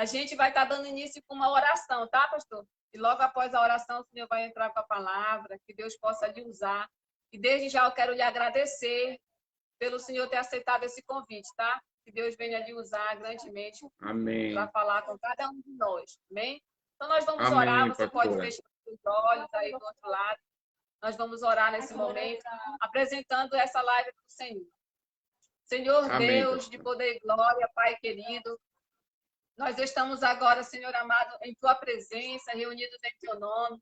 A gente vai estar dando início com uma oração, tá, pastor? E logo após a oração, o Senhor vai entrar com a palavra, que Deus possa lhe usar. E desde já eu quero lhe agradecer pelo Senhor ter aceitado esse convite, tá? Que Deus venha lhe usar grandemente para falar com cada um de nós, amém? Então nós vamos orar, você pode fechar os olhos aí do outro lado. Nós vamos orar nesse momento, apresentando essa live para o Senhor. Senhor Deus, de poder e glória, Pai querido, nós estamos agora, Senhor amado, em Tua presença, reunidos em Teu nome.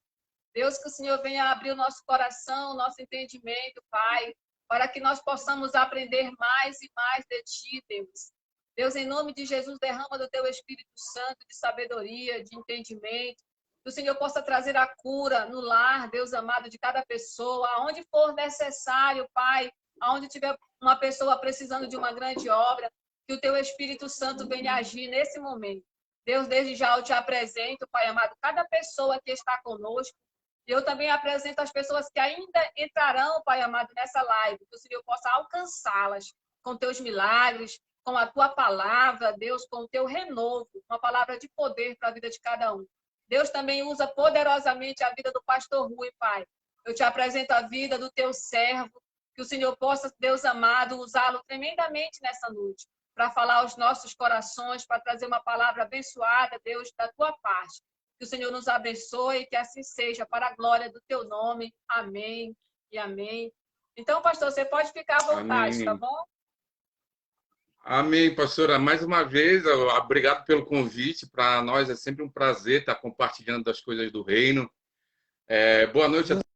Deus, que o Senhor venha abrir o nosso coração, o nosso entendimento, Pai, para que nós possamos aprender mais e mais de Ti, Deus. Deus, em nome de Jesus, derrama do Teu Espírito Santo de sabedoria, de entendimento, que o Senhor possa trazer a cura no lar, Deus amado, de cada pessoa, aonde for necessário, Pai, aonde tiver uma pessoa precisando de uma grande obra, que o Teu Espírito Santo venha agir nesse momento. Deus, desde já eu te apresento, Pai amado, cada pessoa que está conosco. Eu também apresento as pessoas que ainda entrarão, Pai amado, nessa live, que o Senhor possa alcançá-las com Teus milagres, com a Tua palavra, Deus, com o Teu renovo, uma palavra de poder para a vida de cada um. Deus também usa poderosamente a vida do pastor Rui, Pai. Eu te apresento a vida do Teu servo, que o Senhor possa, Deus amado, usá-lo tremendamente nessa noite, para falar aos nossos corações, para trazer uma palavra abençoada, Deus, da Tua parte. Que o Senhor nos abençoe, que assim seja, para a glória do Teu nome. Amém e amém. Então, pastor, você pode ficar à vontade, amém. Tá bom? Amém, pastora. Mais uma vez, obrigado pelo convite. Para nós é sempre um prazer estar compartilhando das coisas do reino. Boa noite a todos.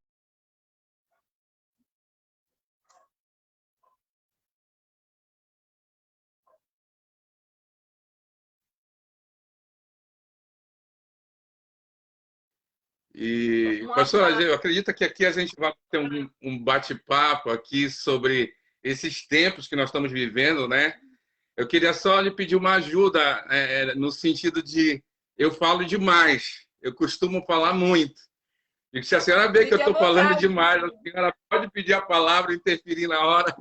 E, pastora, eu acredito que aqui a gente vai ter um bate-papo aqui sobre esses tempos que nós estamos vivendo, né? Eu queria só lhe pedir uma ajuda, no sentido de eu falo demais, eu costumo falar muito. E se a senhora vê que eu estou falando demais, a senhora pode pedir a palavra, interferir na hora,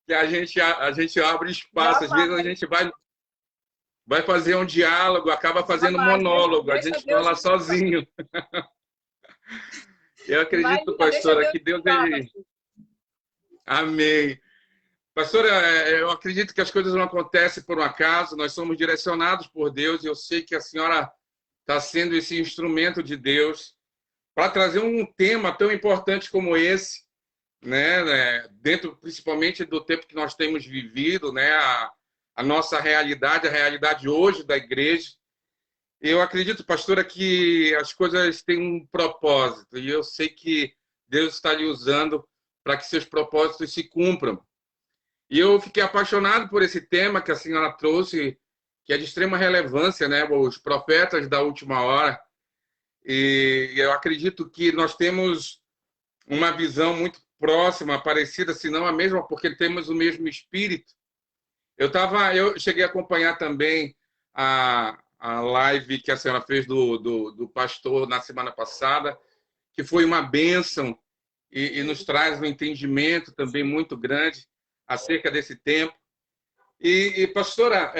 que a gente abre espaço. Às vezes a gente vai fazer um diálogo, acaba fazendo monólogo, a gente fala sozinho. Eu acredito, pastora, que Deus... Amém. Pastora, eu acredito que as coisas não acontecem por um acaso, nós somos direcionados por Deus, e eu sei que a senhora está sendo esse instrumento de Deus para trazer um tema tão importante como esse, né? Dentro, principalmente, do tempo que nós temos vivido, né? A nossa realidade, a realidade hoje da igreja. Eu acredito, pastora, que as coisas têm um propósito, e eu sei que Deus está lhe usando para que seus propósitos se cumpram. E eu fiquei apaixonado por esse tema que a senhora trouxe, que é de extrema relevância, né? Os profetas da última hora. E eu acredito que nós temos uma visão muito próxima, parecida, se não a mesma, porque temos o mesmo espírito. Eu cheguei a acompanhar também a live que a senhora fez do pastor na semana passada, que foi uma bênção e nos traz um entendimento também muito grande acerca desse tempo. E pastora,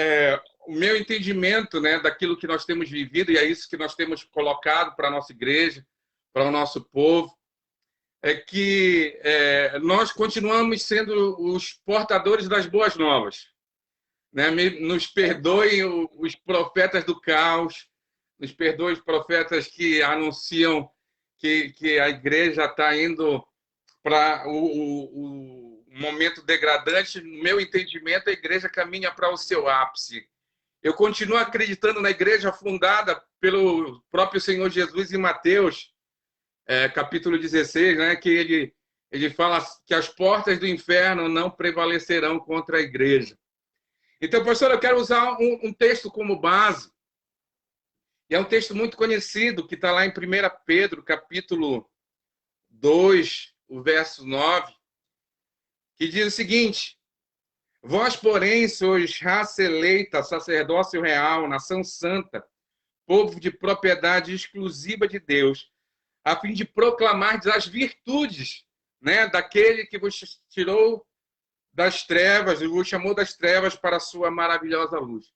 o meu entendimento, né, daquilo que nós temos vivido, e é isso que nós temos colocado para a nossa igreja, para o nosso povo, é que nós continuamos sendo os portadores das boas novas. Né? Nos perdoem os profetas do caos, nos perdoem os profetas que anunciam que a igreja está indo para o momento degradante. No meu entendimento, a igreja caminha para o seu ápice. Eu continuo acreditando na igreja fundada pelo próprio Senhor Jesus em Mateus, capítulo 16, né, que ele fala que as portas do inferno não prevalecerão contra a igreja. Então, pastor, eu quero usar um texto como base. E é um texto muito conhecido, que está lá em 1 Pedro, capítulo 2, o verso 9, que diz o seguinte: vós, porém, sois raça eleita, sacerdócio real, nação santa, povo de propriedade exclusiva de Deus, a fim de proclamar as virtudes, né, daquele que vos tirou das trevas e vos chamou das trevas para a sua maravilhosa luz.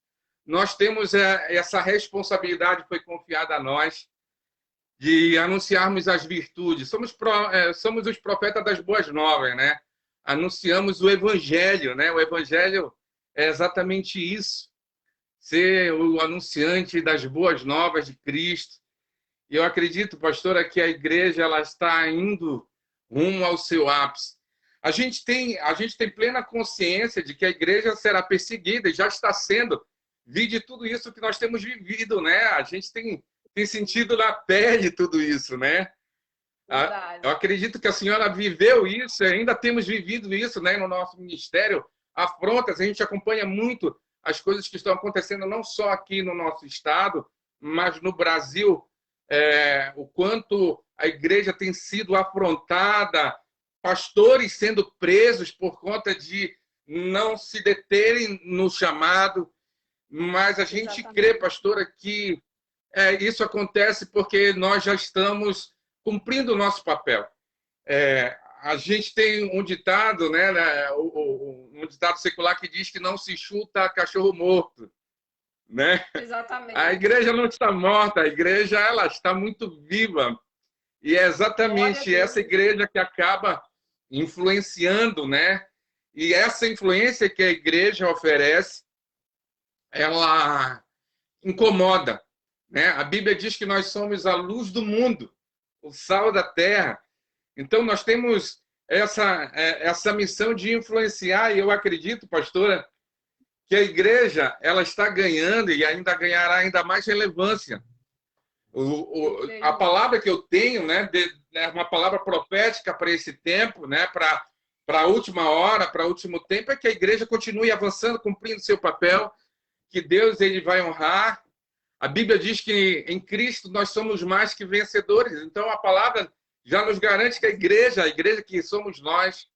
nós temos essa responsabilidade, foi confiada a nós, de anunciarmos as virtudes. Somos os profetas das boas novas, né? Anunciamos o evangelho, né? O evangelho é exatamente isso, ser o anunciante das boas novas de Cristo. E eu acredito, pastora, que a igreja ela está indo rumo ao seu ápice. A gente tem plena consciência de que a igreja será perseguida e já está sendo, vide tudo isso que nós temos vivido, né? A gente tem sentido na pele tudo isso, né? Verdade. Eu acredito que a senhora viveu isso, ainda temos vivido isso, né? No nosso ministério, afrontas, a gente acompanha muito as coisas que estão acontecendo, não só aqui no nosso estado, mas no Brasil, o quanto a igreja tem sido afrontada, pastores sendo presos por conta de não se deterem no chamado, mas a gente crê, pastora, que isso acontece porque nós já estamos cumprindo o nosso papel. A gente tem um ditado, né, um ditado secular que diz que não se chuta cachorro morto, né? Exatamente. A igreja não está morta, a igreja ela está muito viva. E é exatamente essa igreja que acaba influenciando, né? E essa influência que a igreja oferece, ela incomoda, né? A Bíblia diz que nós somos a luz do mundo, o sal da terra. Então, nós temos essa missão de influenciar, e eu acredito, pastora, que a igreja ela está ganhando e ainda ganhará ainda mais relevância. A palavra que eu tenho, né, é uma palavra profética para esse tempo, né, para a última hora, para o último tempo, é que a igreja continue avançando, cumprindo seu papel, que Deus ele vai honrar. A Bíblia diz que em Cristo nós somos mais que vencedores. Então, a palavra já nos garante que a igreja que somos nós,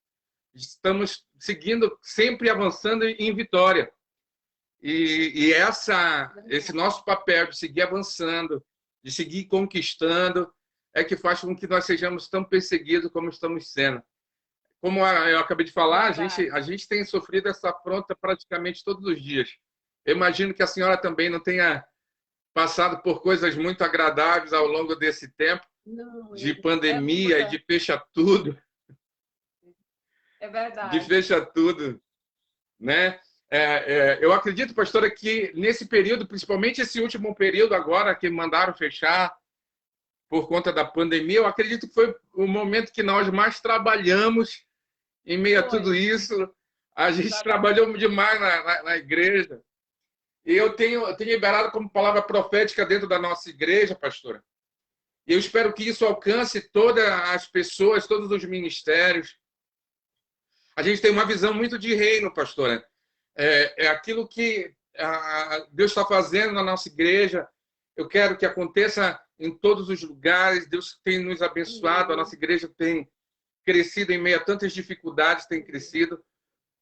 estamos seguindo, sempre avançando em vitória. E esse nosso papel de seguir avançando, de seguir conquistando, é que faz com que nós sejamos tão perseguidos como estamos sendo. Como eu acabei de falar, a gente tem sofrido essa afronta praticamente todos os dias. Eu imagino que a senhora também não tenha passado por coisas muito agradáveis ao longo desse tempo, de pandemia e de fecha tudo. É verdade. De fecha tudo, né? Eu acredito, pastora, que nesse período, principalmente esse último período agora que mandaram fechar por conta da pandemia, eu acredito que foi o momento que nós mais trabalhamos em meio a tudo isso. A gente trabalhou demais na igreja. E eu tenho liberado como palavra profética dentro da nossa igreja, pastora. E eu espero que isso alcance todas as pessoas, todos os ministérios. A gente tem uma visão muito de reino, pastora. Aquilo que Deus está fazendo na nossa igreja. Eu quero que aconteça em todos os lugares. Deus tem nos abençoado. A nossa igreja tem crescido em meio a tantas dificuldades, tem crescido.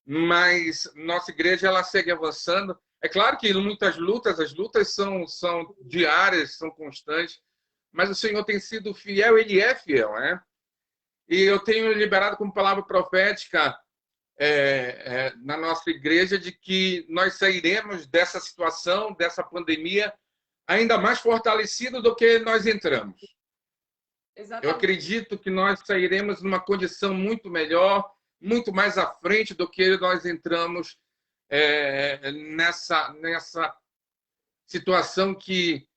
Mas nossa igreja ela segue avançando. É claro que muitas lutas, as lutas são diárias, são constantes. Mas o Senhor tem sido fiel, Ele é fiel, né? E eu tenho liberado como palavra profética na nossa igreja de que nós sairemos dessa situação, dessa pandemia, ainda mais fortalecidos do que nós entramos. Exatamente. Eu acredito que nós sairemos numa condição muito melhor, muito mais à frente do que nós entramos nessa situação que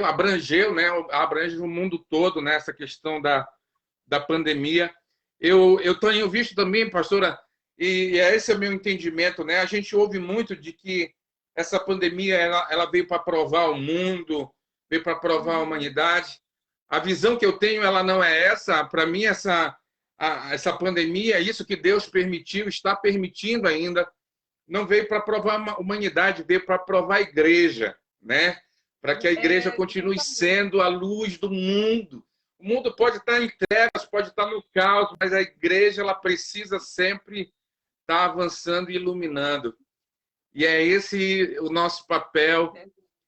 abrangeu, né? Abrange o mundo todo nessa questão da pandemia. Eu tenho visto também, pastora, e esse é o meu entendimento, né? A gente ouve muito de que essa pandemia ela veio para provar o mundo, veio para provar a humanidade. A visão que eu tenho ela não é essa. Para mim, essa pandemia, isso que Deus permitiu, está permitindo ainda, não veio para provar a humanidade, veio para provar a igreja, né? Para que a igreja continue sendo a luz do mundo. O mundo pode estar em trevas, pode estar no caos, mas a igreja ela precisa sempre estar avançando e iluminando. E é esse o nosso papel.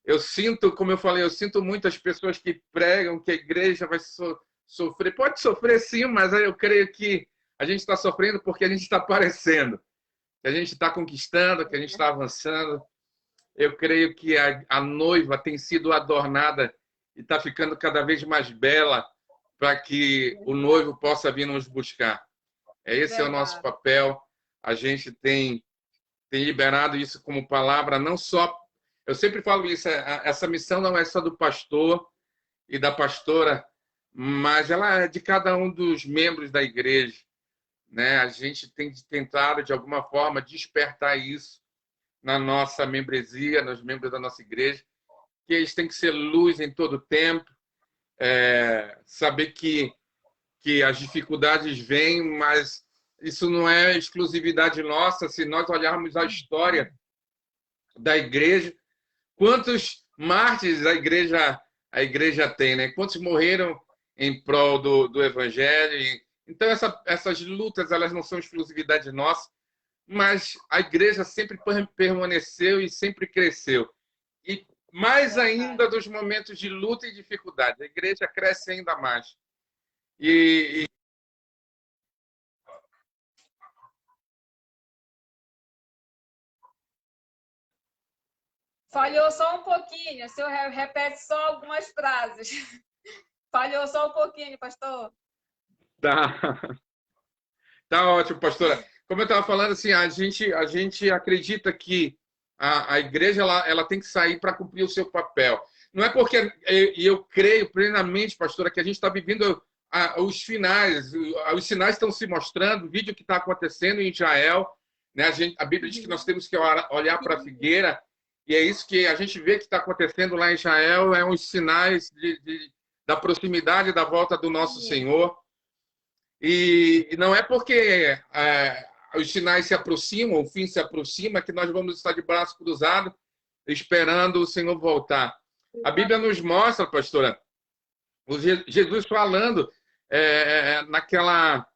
Eu sinto, como eu falei, eu sinto muitas pessoas que pregam que a igreja vai sofrer. Pode sofrer sim, mas eu creio que a gente está sofrendo porque a gente está aparecendo, que a gente está conquistando, que a gente está avançando. Eu creio que a noiva tem sido adornada e está ficando cada vez mais bela para que o noivo possa vir nos buscar. Esse é o nosso Verdade. papel. A gente tem liberado isso como palavra, não só. Eu sempre falo isso, essa missão não é só do pastor e da pastora, mas ela é de cada um dos membros da igreja, né? A gente tem tentado, de alguma forma, despertar isso na nossa membresia, nos membros da nossa igreja, que eles têm que ser luz em todo tempo, saber que as dificuldades vêm, mas isso não é exclusividade nossa. Se nós olharmos a história da igreja, quantos mártires a igreja tem, né? Quantos morreram em prol do evangelho? Então, essas lutas, elas não são exclusividade nossa, mas a igreja sempre permaneceu e sempre cresceu. E mais ainda dos momentos de luta e dificuldade, a igreja cresce ainda mais. E Falhou só um pouquinho. O senhor repete só algumas frases. Falhou só um pouquinho, pastor. tá, tá ótimo, pastora. Como eu estava falando, assim, a gente acredita que a igreja ela tem que sair para cumprir o seu papel. Não é porque eu creio plenamente, pastora, que a gente está vivendo os finais, os sinais estão se mostrando, o vídeo que está acontecendo em Israel, né? A Bíblia diz que nós temos que olhar para a figueira, e é isso que a gente vê que está acontecendo lá em Israel, é uns sinais da proximidade da volta do nosso Senhor. E não é porque os sinais se aproximam, o fim se aproxima, que nós vamos estar de braço cruzado esperando o Senhor voltar. A Bíblia nos mostra, pastora, Jesus falando naquela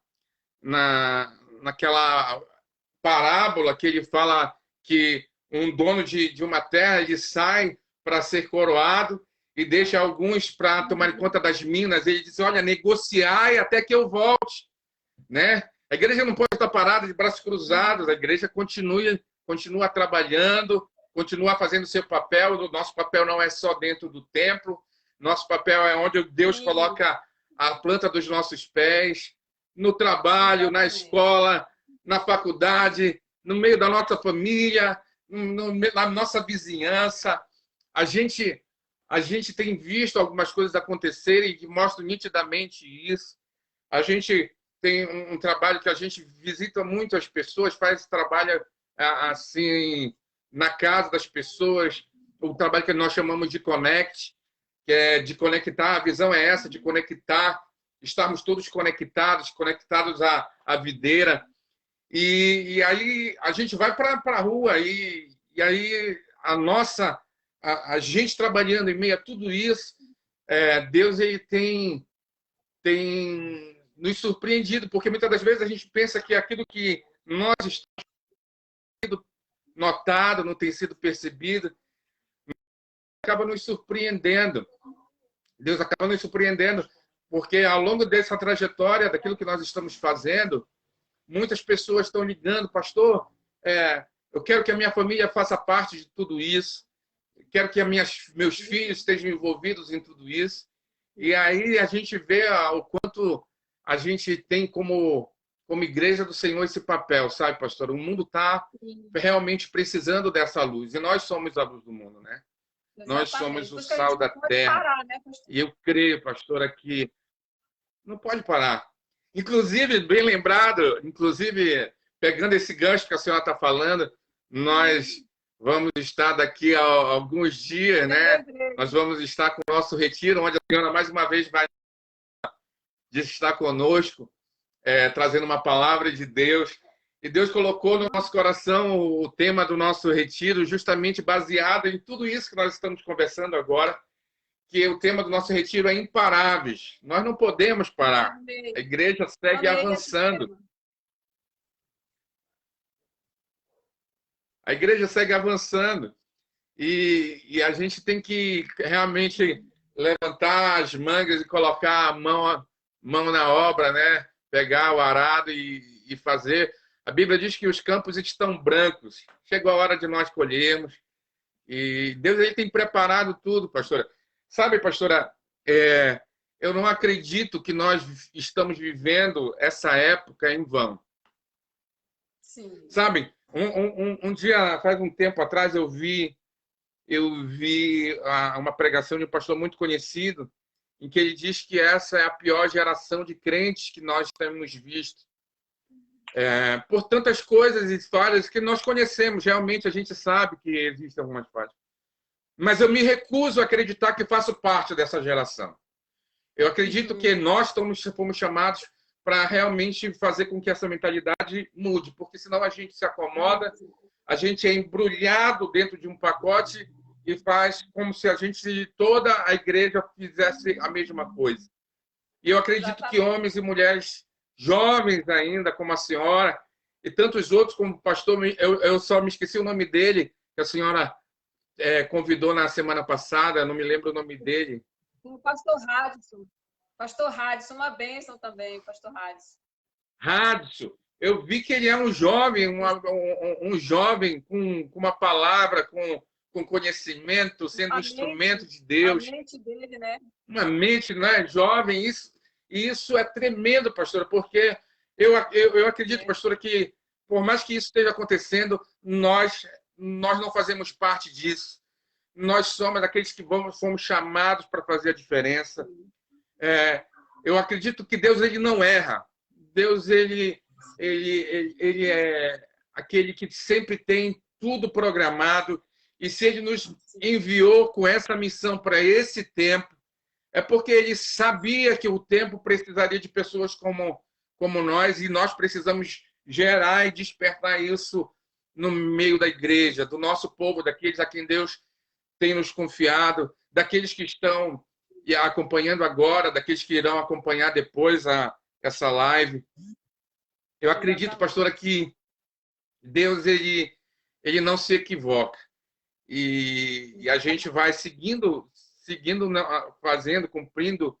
parábola que ele fala que um dono de uma terra ele sai para ser coroado e deixa alguns para tomar conta das minas. Ele diz: olha, negociai até que eu volte, né? A igreja não pode estar parada de braços cruzados. A igreja continua trabalhando, continua fazendo o seu papel. O nosso papel não é só dentro do templo. Nosso papel é onde Deus coloca a planta dos nossos pés, no trabalho, na escola, na faculdade, no meio da nossa família, na nossa vizinhança. A gente tem visto algumas coisas acontecerem que mostram nitidamente isso. A gente tem um trabalho que a gente visita muito as pessoas, faz trabalho assim na casa das pessoas, o trabalho que nós chamamos de Connect, que é de conectar. A visão é essa, de conectar, estarmos todos conectados à videira. E aí a gente vai para a rua e aí a gente trabalhando em meio a tudo isso, Deus ele tem nos surpreendido, porque muitas das vezes a gente pensa que aquilo que nós estamos sendo notado, não tem sido percebido, acaba nos surpreendendo. Deus acaba nos surpreendendo, porque ao longo dessa trajetória, daquilo que nós estamos fazendo, muitas pessoas estão ligando: pastor, eu quero que a minha família faça parte de tudo isso, quero que meus filhos estejam envolvidos em tudo isso. E aí a gente vê o quanto a gente tem como igreja do Senhor esse papel, sabe, pastor? O mundo está realmente precisando dessa luz, e nós somos a luz do mundo, né? Exatamente. Nós somos o sal da terra. Parar, né, e eu creio, pastor, que não pode parar. Inclusive, bem lembrado, pegando esse gancho que a senhora está falando, nós vamos estar daqui a alguns dias, né? Nós vamos estar com o nosso retiro, onde a senhora mais uma vez vai estar conosco, trazendo uma palavra de Deus. E Deus colocou no nosso coração o tema do nosso retiro, justamente baseado em tudo isso que nós estamos conversando agora, que o tema do nosso retiro é imparáveis. Nós não podemos parar. A igreja segue avançando. A igreja segue avançando. E a gente tem que realmente levantar as mangas e colocar a mão na obra, né? Pegar o arado e fazer. A Bíblia diz que os campos estão brancos. Chegou a hora de nós colhermos. E Deus ele tem preparado tudo, pastora. Sabe, pastora, eu não acredito que nós estamos vivendo essa época em vão. Sim. Sabe, um dia, faz um tempo atrás, eu vi uma pregação de um pastor muito conhecido, em que ele diz que essa é a pior geração de crentes que nós temos visto. Por tantas coisas e falhas que nós conhecemos, realmente a gente sabe que existem algumas falhas. Mas eu me recuso a acreditar que faço parte dessa geração. Eu acredito que nós fomos chamados para realmente fazer com que essa mentalidade mude, porque senão a gente se acomoda, a gente é embrulhado dentro de um pacote e faz como se toda a igreja fizesse a mesma coisa. E eu acredito que homens e mulheres jovens ainda, como a senhora, e tantos outros, como o pastor, eu só me esqueci o nome dele, que a senhora convidou na semana passada, não me lembro o nome dele. O pastor Radisson. Pastor Radisson, uma bênção também, pastor Radisson. Radisson, eu vi que ele é um jovem, um jovem com uma palavra, com conhecimento, sendo instrumento de Deus. A mente dele, né? Uma mente, né, jovem. Isso é tremendo, pastora, porque eu acredito, pastora, que por mais que isso esteja acontecendo, nós não fazemos parte disso. Nós somos aqueles que fomos chamados para fazer a diferença. Eu acredito que Deus ele não erra. Deus ele é aquele que sempre tem tudo programado. E se ele nos enviou com essa missão para esse tempo, é porque ele sabia que o tempo precisaria de pessoas como nós, e nós precisamos gerar e despertar isso no meio da igreja, do nosso povo, daqueles a quem Deus tem nos confiado, daqueles que estão acompanhando agora, daqueles que irão acompanhar depois essa live. Eu acredito, pastora, que Deus ele não se equivoca. E a gente vai seguindo, fazendo, cumprindo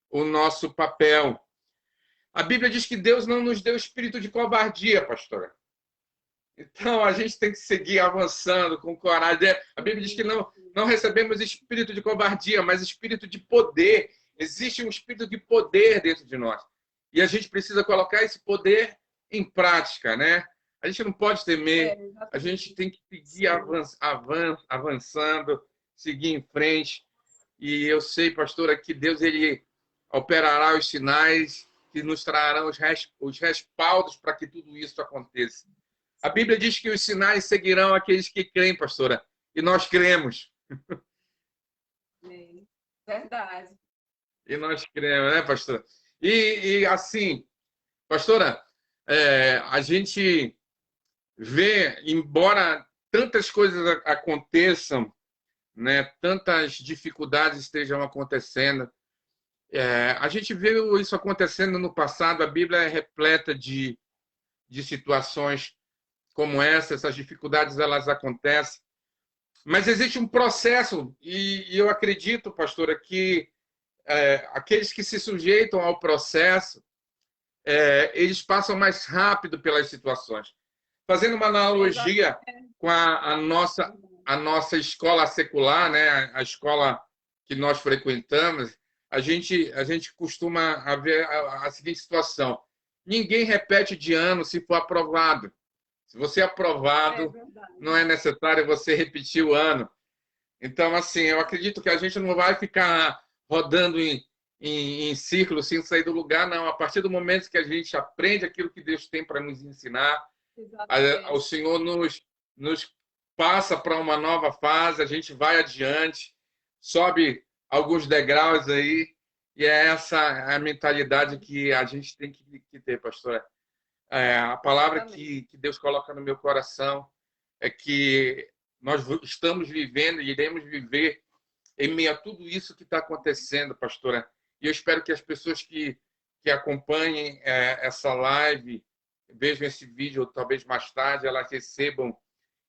o nosso papel. A Bíblia diz que Deus não nos deu espírito de covardia, pastora. Então, a gente tem que seguir avançando com coragem. A Bíblia diz que não recebemos espírito de covardia, mas espírito de poder. Existe um espírito de poder dentro de nós. E a gente precisa colocar esse poder em prática, né? A gente não pode temer. A gente tem que seguir avançando, seguir em frente. E eu sei, pastora, que Deus ele operará os sinais que nos trarão os respaldos para que tudo isso aconteça. A Bíblia diz que os sinais seguirão aqueles que creem, pastora. E nós cremos. Verdade. E nós cremos, né, pastora? E assim, pastora, a gente vê, embora tantas coisas aconteçam, né, tantas dificuldades estejam acontecendo, a gente viu isso acontecendo no passado. A Bíblia é repleta de situações como essas dificuldades elas acontecem, mas existe um processo e eu acredito, pastora, que aqueles que se sujeitam ao processo, eles passam mais rápido pelas situações. Fazendo uma analogia com a nossa escola secular, né, a escola que nós frequentamos, a gente costuma ver a seguinte situação: ninguém repete de ano se for aprovado. Se você é aprovado, não é necessário você repetir o ano. Então, assim, eu acredito que a gente não vai ficar rodando em círculo sem sair do lugar, não. A partir do momento que a gente aprende aquilo que Deus tem para nos ensinar, o Senhor nos passa para uma nova fase, a gente vai adiante, sobe alguns degraus aí, e é essa a mentalidade que a gente tem que ter, pastora. A palavra que Deus coloca no meu coração é que nós estamos vivendo e iremos viver em meio a tudo isso que está acontecendo, pastora. E eu espero que as pessoas que acompanhem essa live, vejam esse vídeo, ou talvez mais tarde, elas recebam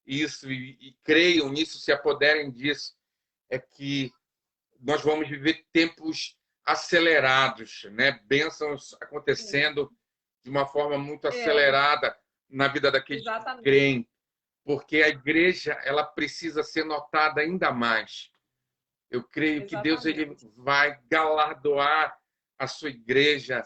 isso e creiam nisso, se apoderem disso. É que nós vamos viver tempos acelerados, né? Bênçãos acontecendo de uma forma muito acelerada na vida daqueles que creem. porque a igreja ela precisa ser notada ainda mais. Eu creio que Deus ele vai galardoar a sua igreja,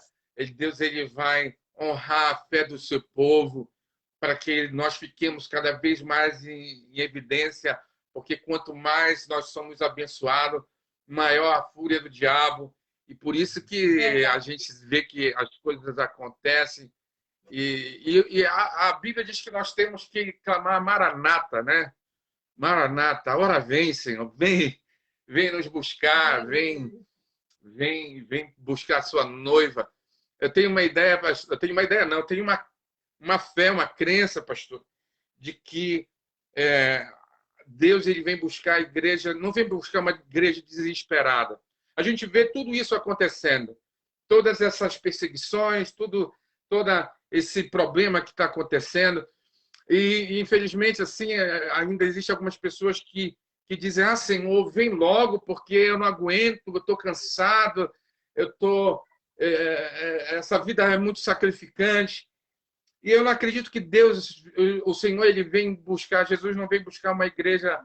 Deus ele vai honrar a fé do seu povo, para que nós fiquemos cada vez mais em evidência, porque quanto mais nós somos abençoados, maior a fúria do diabo. E por isso que a gente vê que as coisas acontecem. E a Bíblia diz que nós temos que clamar Maranata, né? Maranata, a hora vem, Senhor, vem nos buscar, vem buscar a sua noiva. Eu tenho uma ideia, eu tenho uma fé, uma crença, pastor, de que Deus ele vem buscar a igreja, não vem buscar uma igreja desesperada. A gente vê tudo isso acontecendo, todas essas perseguições, todo esse problema que está acontecendo. E, infelizmente, assim, ainda existem algumas pessoas que dizem: ah, Senhor, vem logo, porque eu não aguento, eu estou cansado, essa vida é muito sacrificante. E eu não acredito que Deus, o Senhor, ele vem buscar, Jesus não vem buscar uma igreja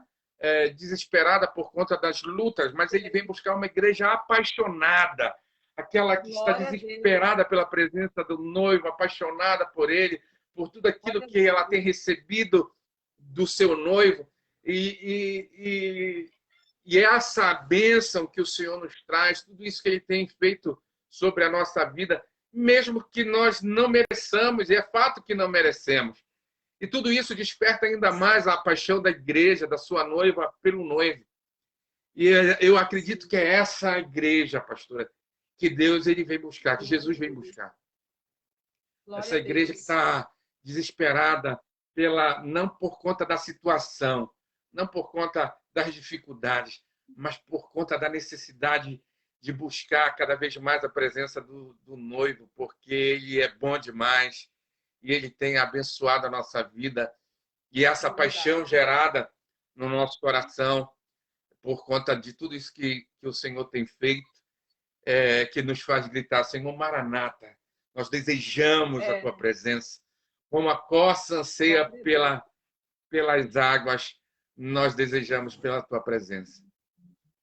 desesperada por conta das lutas, mas ele vem buscar uma igreja apaixonada, aquela que está desesperada pela presença do noivo, apaixonada por ele, por tudo aquilo que ela tem recebido do seu noivo. E essa bênção que o Senhor nos traz, tudo isso que ele tem feito sobre a nossa vida, mesmo que nós não mereçamos, e é fato que não merecemos. E tudo isso desperta ainda mais a paixão da igreja, da sua noiva, pelo noivo. E eu acredito que é essa igreja, pastora, que Deus ele vem buscar, que Jesus vem buscar. Essa igreja que está desesperada não por conta da situação, não por conta das dificuldades, mas por conta da necessidade de buscar cada vez mais a presença do noivo, porque ele é bom demais e ele tem abençoado a nossa vida. E essa paixão gerada no nosso coração por conta de tudo isso que o Senhor tem feito, que nos faz gritar: Senhor, Maranata, nós desejamos a tua presença. Como a corça anseia pelas águas, nós desejamos pela tua presença.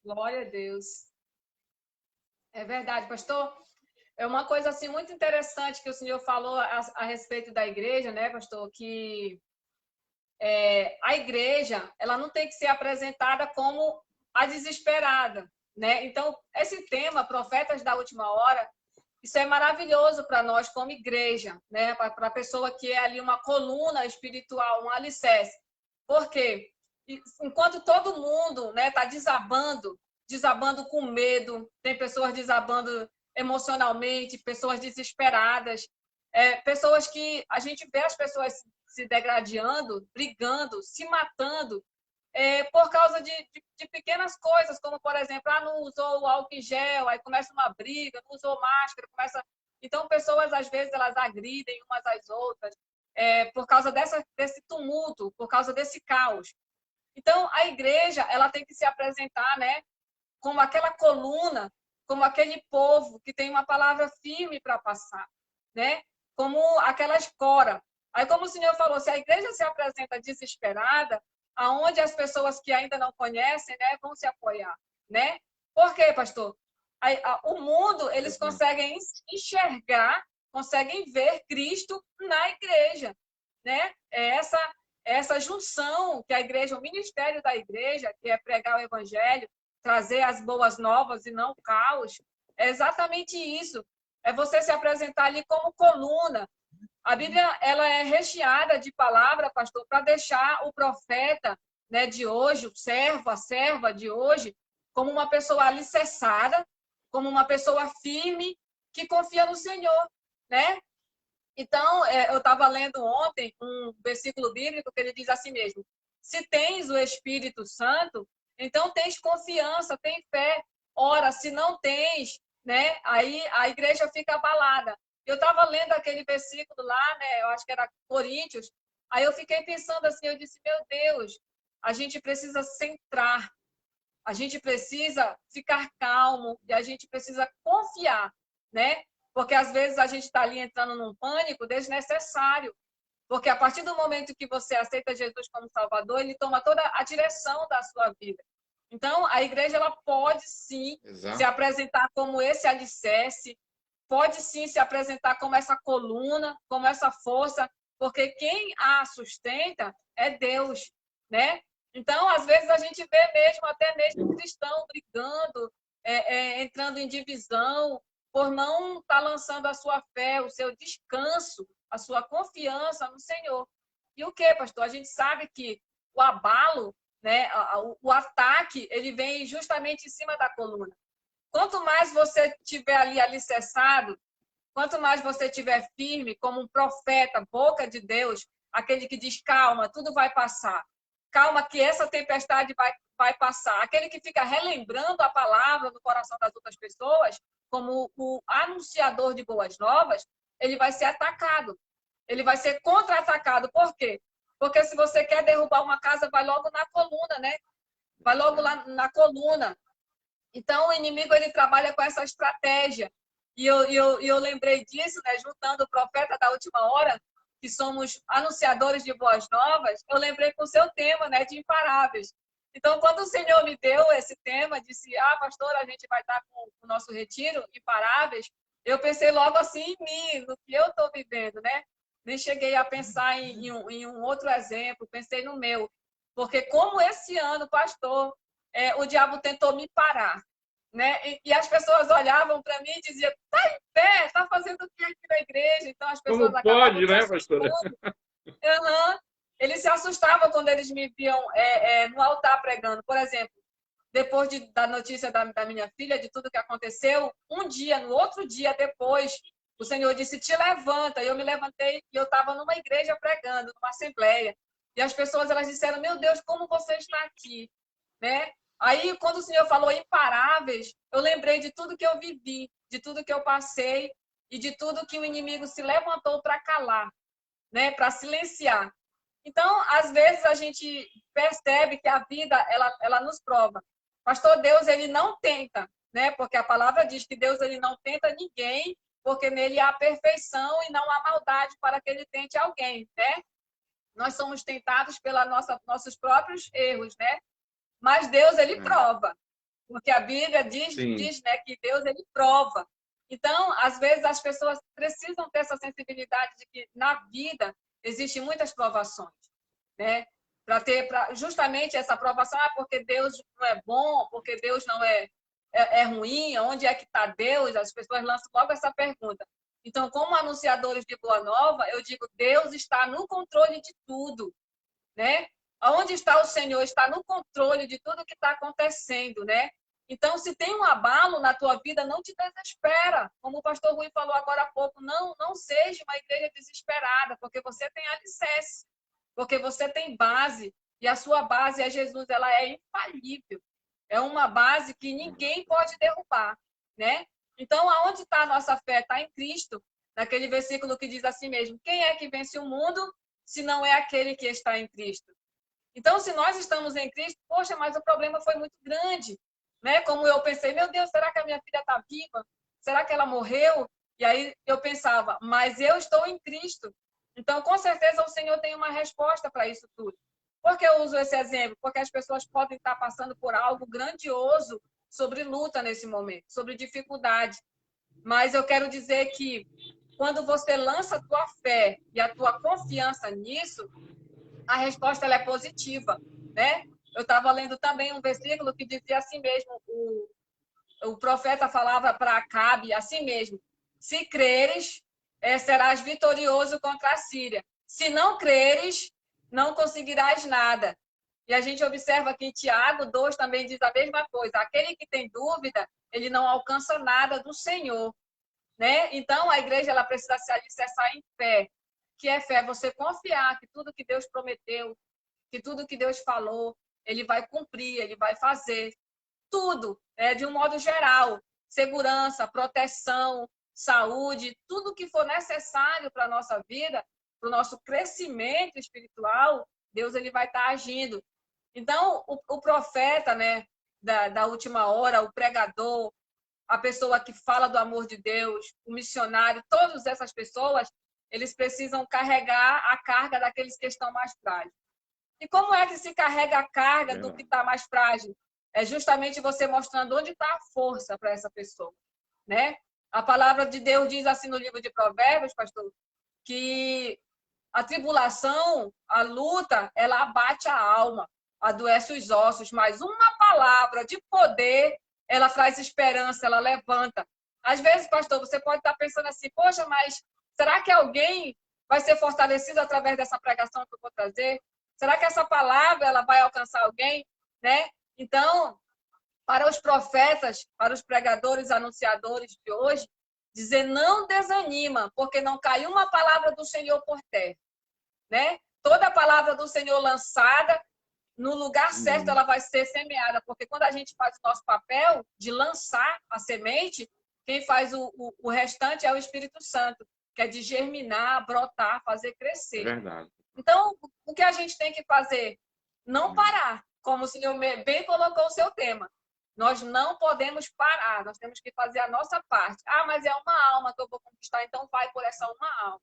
Glória a Deus. É verdade, pastor. É uma coisa assim muito interessante que o senhor falou a respeito da igreja, né, pastor? Que a igreja ela não tem que ser apresentada como a desesperada, né? Então, esse tema, Profetas da Última Hora, isso é maravilhoso para nós como igreja, né? Para a pessoa que é ali uma coluna espiritual, um alicerce. Por quê? Enquanto todo mundo está desabando com medo, tem pessoas desabando emocionalmente, pessoas desesperadas, pessoas que a gente vê as pessoas se degradando, brigando, se matando, por causa de pequenas coisas, como, por exemplo, não usou o álcool em gel, aí começa uma briga, não usou máscara, começa... Então, pessoas, às vezes, elas agridem umas às outras, por causa desse tumulto, por causa desse caos. Então, a igreja ela tem que se apresentar, né, como aquela coluna, como aquele povo que tem uma palavra firme para passar, né? Como aquela escora. Aí, como o senhor falou, se a igreja se apresenta desesperada, aonde as pessoas que ainda não conhecem, né, vão se apoiar, né? Por quê, pastor? O mundo, eles conseguem enxergar, conseguem ver Cristo na igreja, né? Essa junção que a igreja, o ministério da igreja, que é pregar o evangelho, trazer as boas novas e não o caos, é exatamente isso. É você se apresentar ali como coluna. A Bíblia ela é recheada de palavra, pastor, para deixar o profeta, né, de hoje, o servo, a serva de hoje, como uma pessoa alicerçada, como uma pessoa firme, que confia no Senhor, né? Então, eu estava lendo ontem um versículo bíblico que ele diz assim mesmo: se tens o Espírito Santo, então tens confiança, tem fé. Ora, se não tens, né, aí a igreja fica abalada. Eu estava lendo aquele versículo lá, né, eu acho que era Coríntios, aí eu fiquei pensando assim, eu disse, meu Deus, a gente precisa centrar, a gente precisa ficar calmo e a gente precisa confiar, né? Porque às vezes a gente está ali entrando num pânico desnecessário, Porque a partir do momento que você aceita Jesus como Salvador, ele toma toda a direção da sua vida. Então, a igreja ela pode sim se apresentar como esse alicerce, pode sim se apresentar como essa coluna, como essa força, porque quem a sustenta é Deus, né? Então, às vezes a gente vê mesmo, até mesmo cristão brigando, entrando em divisão, por não estar lançando a sua fé, o seu descanso, a sua confiança no Senhor. E o que, pastor? A gente sabe que o abalo, né, o ataque, ele vem justamente em cima da coluna. Quanto mais você estiver ali alicerçado, quanto mais você estiver firme, como um profeta, boca de Deus, aquele que diz, calma, tudo vai passar. Calma que essa tempestade vai passar. Aquele que fica relembrando a palavra no coração das outras pessoas, como o anunciador de boas novas, ele vai ser atacado. Ele vai ser contra-atacado. Por quê? Porque se você quer derrubar uma casa, vai logo na coluna, né? Vai logo lá na coluna. Então, o inimigo ele trabalha com essa estratégia. E eu lembrei disso, né? Juntando o profeta da última hora, que somos anunciadores de boas novas, eu lembrei com o seu tema, né? De imparáveis. Então, quando o Senhor me deu esse tema, disse, pastor, a gente vai estar com o nosso retiro, imparáveis, eu pensei logo assim em mim, no que eu estou vivendo, né? Nem cheguei a pensar em um outro exemplo, pensei no meu. Porque como esse ano, pastor, o diabo tentou me parar, né? E as pessoas olhavam para mim e diziam, tá em pé, tá fazendo o que aqui na igreja? Então as pessoas Como acabavam pode, né, pastora? Uhum. Eles se assustavam quando eles me viam no altar pregando. Por exemplo, depois da notícia da minha filha, de tudo que aconteceu, no outro dia depois, o Senhor disse, te levanta. E eu me levantei e eu estava numa igreja pregando, numa assembleia. E as pessoas, elas disseram, meu Deus, como você está aqui? Né? Aí, quando o Senhor falou imparáveis, eu lembrei de tudo que eu vivi, de tudo que eu passei e de tudo que o inimigo se levantou para calar, né? Para silenciar. Então, às vezes, a gente percebe que a vida, ela nos prova. Pastor, Deus, ele não tenta, né? Porque a palavra diz que Deus, ele não tenta ninguém, porque nele há perfeição e não há maldade para que ele tente alguém, né? Nós somos tentados pelos nossos próprios erros, né? Mas Deus, ele prova. Porque a Bíblia diz, né, que Deus, ele prova. Então, às vezes, as pessoas precisam ter essa sensibilidade de que na vida existem muitas provações, né? Para ter justamente essa provação, porque Deus não é bom, porque Deus não é ruim, onde é que está Deus? As pessoas lançam logo essa pergunta. Então, como anunciadores de Boa Nova, eu digo, Deus está no controle de tudo, né? Onde está o Senhor? Está no controle de tudo que está acontecendo, né? Então, se tem um abalo na tua vida, não te desespera. Como o pastor Rui falou agora há pouco, não seja uma igreja desesperada, porque você tem alicerce, porque você tem base, e a sua base é Jesus, ela é infalível. É uma base que ninguém pode derrubar, né? Então, aonde está a nossa fé? Está em Cristo, naquele versículo que diz assim mesmo, quem é que vence o mundo, se não é aquele que está em Cristo? Então, se nós estamos em Cristo, poxa, mas o problema foi muito grande, né? Como eu pensei, meu Deus, será que a minha filha está viva? Será que ela morreu? E aí eu pensava, mas eu estou em Cristo. Então, com certeza, o Senhor tem uma resposta para isso tudo. Por que eu uso esse exemplo? Porque as pessoas podem estar passando por algo grandioso sobre luta nesse momento, sobre dificuldade. Mas eu quero dizer que quando você lança a tua fé e a tua confiança nisso, a resposta ela é positiva, né? Eu estava lendo também um versículo que dizia assim mesmo, o profeta falava para Acabe assim mesmo, se creres, serás vitorioso contra a Síria. Se não creres, não conseguirás nada. E a gente observa que em Tiago 2 também diz a mesma coisa, aquele que tem dúvida, ele não alcança nada do Senhor, né? Então, a igreja ela precisa se alicerçar em fé. Que é fé? Você confiar que tudo que Deus prometeu, que tudo que Deus falou, ele vai cumprir, ele vai fazer. Tudo, de um modo geral. Segurança, proteção, saúde, tudo que for necessário para a nossa vida, para o nosso crescimento espiritual, Deus ele vai estar agindo. Então, o profeta, né, da última hora, o pregador, a pessoa que fala do amor de Deus, o missionário, todas essas pessoas, eles precisam carregar a carga daqueles que estão mais frágeis. E como é que se carrega a carga do que está mais frágil? É justamente você mostrando onde está a força para essa pessoa, né? A palavra de Deus diz assim no livro de Provérbios, pastor, que a tribulação, a luta, ela abate a alma, adoece os ossos, mas uma palavra de poder, ela traz esperança, ela levanta. Às vezes, pastor, você pode estar pensando assim, poxa, mas será que alguém vai ser fortalecido através dessa pregação que eu vou trazer? Será que essa palavra ela vai alcançar alguém, né? Então, para os profetas, para os pregadores, anunciadores de hoje, dizer não desanima, porque não caiu uma palavra do Senhor por terra, né? Toda a palavra do Senhor lançada no lugar certo, ela vai ser semeada, porque quando a gente faz o nosso papel de lançar a semente, quem faz o restante é o Espírito Santo, que é de germinar, brotar, fazer crescer. É verdade. Então, o que a gente tem que fazer? Não parar, como o senhor bem colocou o seu tema. Nós não podemos parar, nós temos que fazer a nossa parte. Ah, mas é uma alma que eu vou conquistar, então vai por essa uma alma,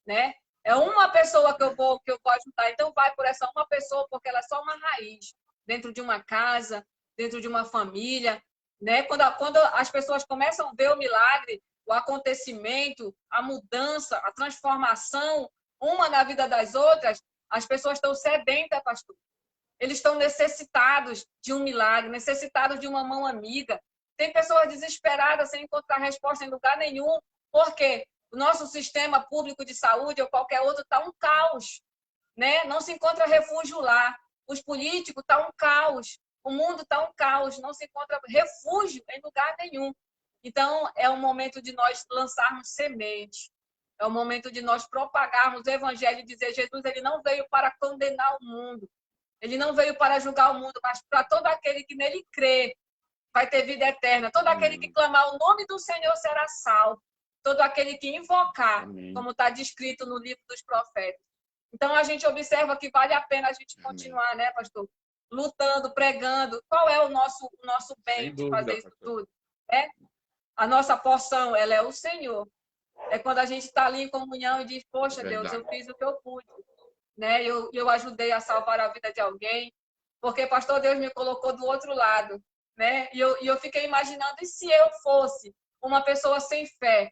né? É uma pessoa que eu vou ajudar, então vai por essa uma pessoa, porque ela é só uma raiz dentro de uma casa, dentro de uma família, né? Quando as pessoas começam a ver o milagre, o acontecimento, a mudança, a transformação, uma na vida das outras, as pessoas estão sedentas, pastor. Eles estão necessitados de um milagre, necessitados de uma mão amiga. Tem pessoas desesperadas sem encontrar resposta em lugar nenhum. Por quê? O nosso sistema público de saúde ou qualquer outro está um caos, né? Não se encontra refúgio lá. Os políticos estão um caos. O mundo está um caos. Não se encontra refúgio em lugar nenhum. Então, é o momento de nós lançarmos semente. É o momento de nós propagarmos o evangelho e dizer Jesus ele não veio para condenar o mundo. Ele não veio para julgar o mundo, mas para todo aquele que nele crê vai ter vida eterna. Todo aquele que clamar o nome do Senhor será salvo. Todo aquele que invocar, como está descrito no livro dos profetas. Então, a gente observa que vale a pena a gente continuar, né, pastor? Lutando, pregando. Qual é o nosso bem de fazer isso tudo? É? A nossa porção, ela é o Senhor. É quando a gente está ali em comunhão e diz, poxa, Deus, eu fiz o que eu pude. Né? Eu ajudei a salvar a vida de alguém. Porque, pastor, Deus me colocou do outro lado. Né? E eu fiquei imaginando, e se eu fosse uma pessoa sem fé,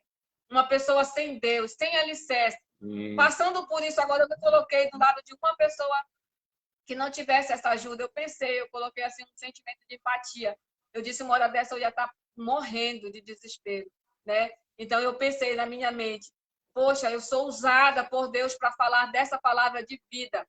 uma pessoa sem Deus, sem alicerce, passando por isso, agora eu me coloquei do lado de uma pessoa que não tivesse essa ajuda. Eu coloquei assim um sentimento de empatia. Eu disse, uma hora dessa eu ia estar morrendo de desespero, né? Então eu pensei na minha mente, poxa, eu sou usada por Deus para falar dessa palavra de vida,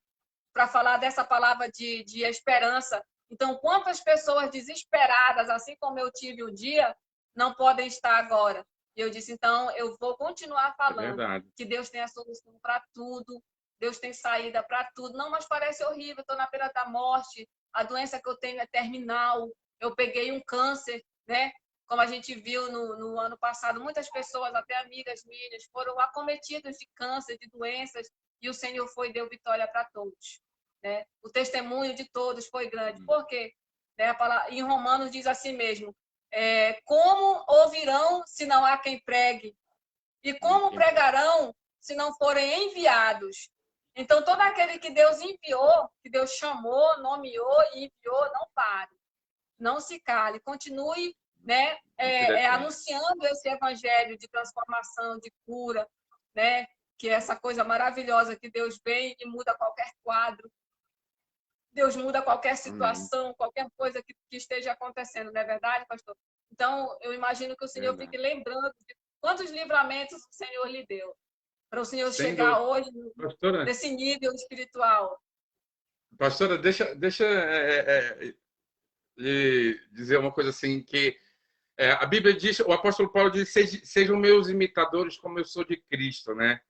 para falar dessa palavra de esperança. Então, quantas pessoas desesperadas, assim como eu tive um dia, não podem estar agora? E eu disse, então, eu vou continuar falando que Deus tem a solução para tudo, Deus tem saída para tudo. Não, mas parece horrível, estou na beira da morte, a doença que eu tenho é terminal, eu peguei um câncer, né? Como a gente viu no ano passado, muitas pessoas, até amigas minhas, foram acometidas de câncer, de doenças, e o Senhor foi e deu vitória para todos. Né? O testemunho de todos foi grande. Por quê? Né? Em Romanos diz assim mesmo, como ouvirão se não há quem pregue? E como pregarão se não forem enviados? Então, todo aquele que Deus enviou, que Deus chamou, nomeou e enviou, não pare. Não se cale. Continue, né, anunciando esse evangelho de transformação, de cura, né, que é essa coisa maravilhosa que Deus vem e muda qualquer quadro. Deus muda qualquer situação, qualquer coisa que esteja acontecendo, não é verdade, pastor? Então, eu imagino que o Senhor fique lembrando de quantos livramentos o Senhor lhe deu, para o Senhor chegar hoje nesse nível espiritual. Pastora, deixa dizer uma coisa assim, que a Bíblia diz, o apóstolo Paulo diz, sejam meus imitadores como eu sou de Cristo, né?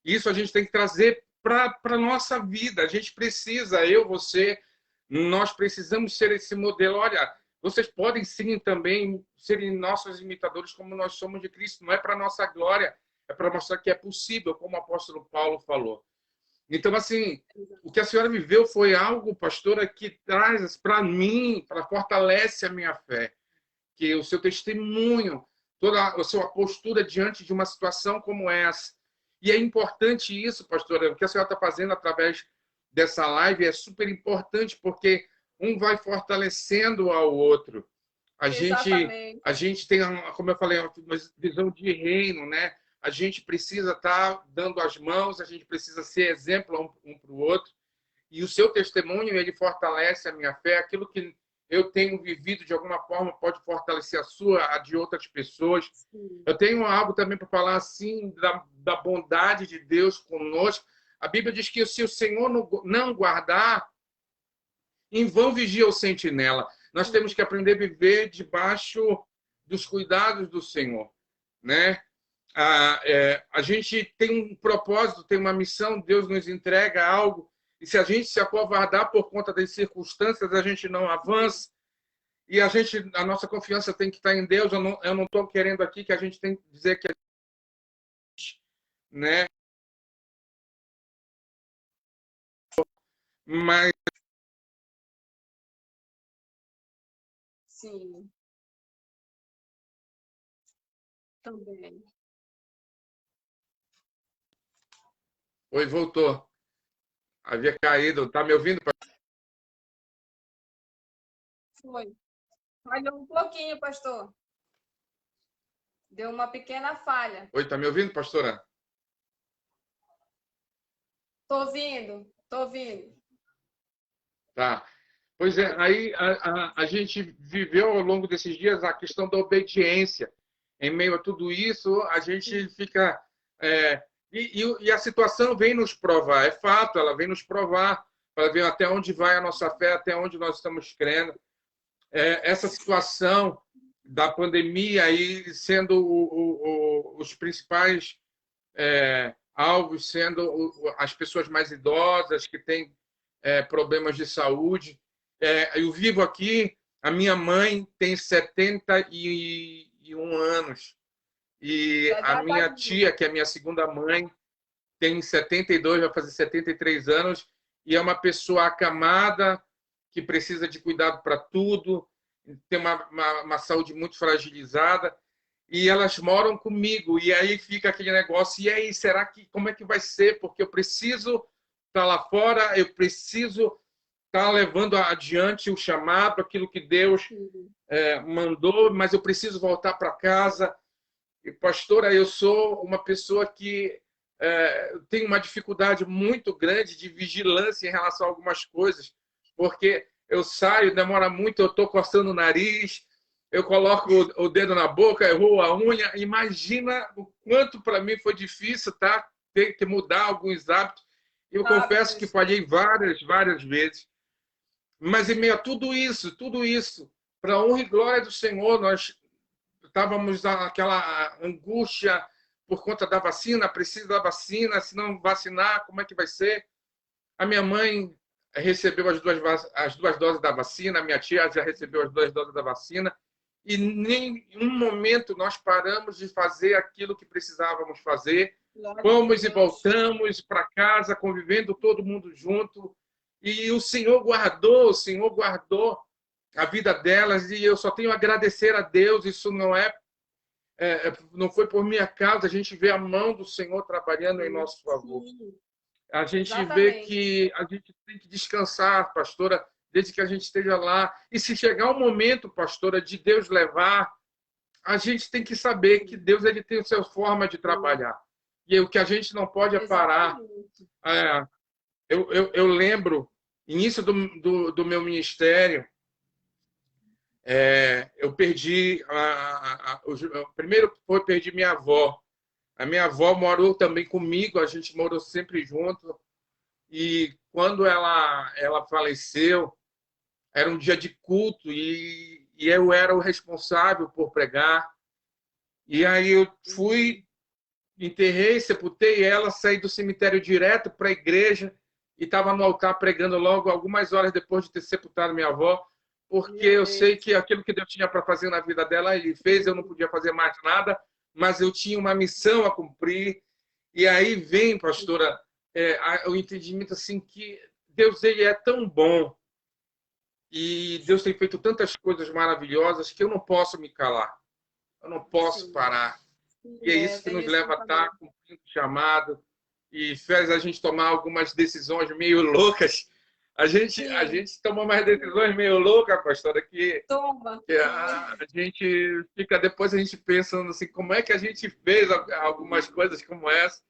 Isso a gente tem que trazer para a nossa vida. A gente precisa, você, nós precisamos ser esse modelo. Olha, vocês podem sim também serem nossos imitadores como nós somos de Cristo. Não é para nossa glória, é para mostrar que é possível, como o apóstolo Paulo falou. Então, assim, o que a senhora viveu foi algo, pastora, que traz para mim, fortalece a minha fé. Que o seu testemunho, toda a sua postura diante de uma situação como essa, E é importante isso, pastora, o que a senhora está fazendo através dessa live é super importante, porque um vai fortalecendo ao outro. A gente, Exatamente. a gente tem, como eu falei, uma visão de reino, né? A gente precisa estar dando as mãos, a gente precisa ser exemplo um para o outro. E o seu testemunho, ele fortalece a minha fé. Aquilo que eu tenho vivido, de alguma forma, pode fortalecer a sua, a de outras pessoas. Sim. Eu tenho algo também para falar, assim, da bondade de Deus conosco. A Bíblia diz que se o Senhor não guardar, em vão vigia o sentinela. Nós temos que aprender a viver debaixo dos cuidados do Senhor, né? A gente tem um propósito, tem uma missão, Deus nos entrega algo, e se a gente se acovardar por conta das circunstâncias, a gente não avança, e a nossa confiança tem que estar em Deus. Eu não estou querendo aqui que a gente tem que dizer que, né? Mas Sim, também. oi, voltou. Havia caído. Tá me ouvindo? Foi. Falhou um pouquinho, pastor. Deu uma pequena falha. Oi, tá me ouvindo, pastora? Tô ouvindo, tô ouvindo. Tá. Pois é, aí a gente viveu ao longo desses dias a questão da obediência. Em meio a tudo isso, a gente fica. E a situação vem nos provar, é fato, ela vem nos provar, para ver até onde vai a nossa fé, até onde nós estamos crendo. Essa situação da pandemia aí sendo os principais alvos, sendo as pessoas mais idosas que têm problemas de saúde. Eu vivo aqui, a minha mãe tem 71 anos e a Já tá minha tia, que é minha segunda mãe, tem 72, vai fazer 73 anos, e é uma pessoa acamada, que precisa de cuidado para tudo, tem uma saúde muito fragilizada, e elas moram comigo, e aí fica aquele negócio, e aí, será que, como é que vai ser? Porque eu preciso estar lá fora, eu preciso estar levando adiante o chamado, aquilo que Deus mandou, mas eu preciso voltar para casa. E, pastora, eu sou uma pessoa que tem uma dificuldade muito grande de vigilância em relação a algumas coisas, porque eu saio, demora muito, eu estou coçando o nariz, eu coloco o dedo na boca, eu roo a unha. Imagina o quanto para mim foi difícil, tá? Ter que mudar alguns hábitos. Eu confesso que hábitos. falhei várias vezes. Mas em meio a tudo isso, para a honra e glória do Senhor, nós estávamos naquela angústia por conta da vacina, precisa da vacina, se não vacinar, como é que vai ser? A minha mãe recebeu as duas doses da vacina, a minha tia já recebeu as duas doses da vacina, e nem um momento nós paramos de fazer aquilo que precisávamos fazer. Fomos e voltamos para casa, convivendo todo mundo junto, e o Senhor guardou a vida delas, e eu só tenho a agradecer a Deus. Isso não foi por minha causa, a gente vê a mão do Senhor trabalhando em nosso favor. Sim, A gente vê exatamente. que a gente tem que descansar, pastora, desde que a gente esteja lá. E se chegar o momento, pastora, de Deus levar, a gente tem que saber que Deus ele tem a sua forma de trabalhar. E o que a gente não pode é parar. Exatamente. Eu lembro, início do meu ministério, eu perdi. Primeiro foi perdi minha avó. A minha avó morou também comigo, a gente morou sempre junto. E quando ela faleceu, era um dia de culto e eu era o responsável por pregar. E aí eu fui, enterrei, sepultei ela, saí do cemitério direto para a igreja e estava no altar pregando logo algumas horas depois de ter sepultado minha avó, porque eu sei que aquilo que Deus tinha para fazer na vida dela, ele fez, eu não podia fazer mais nada, mas eu tinha uma missão a cumprir. E aí vem, pastora, o entendimento assim que Deus ele é tão bom e Deus tem feito tantas coisas maravilhosas que eu não posso me calar, eu não posso Sim. parar. E é isso que tem nos esse leva a estar pensamento. cumprindo o chamado e faz a gente tomar algumas decisões meio loucas. A Sim, gente toma umas decisões meio loucas, pastora, toma, que sim. a gente fica depois a gente pensando assim, como é que a gente fez algumas coisas como essa,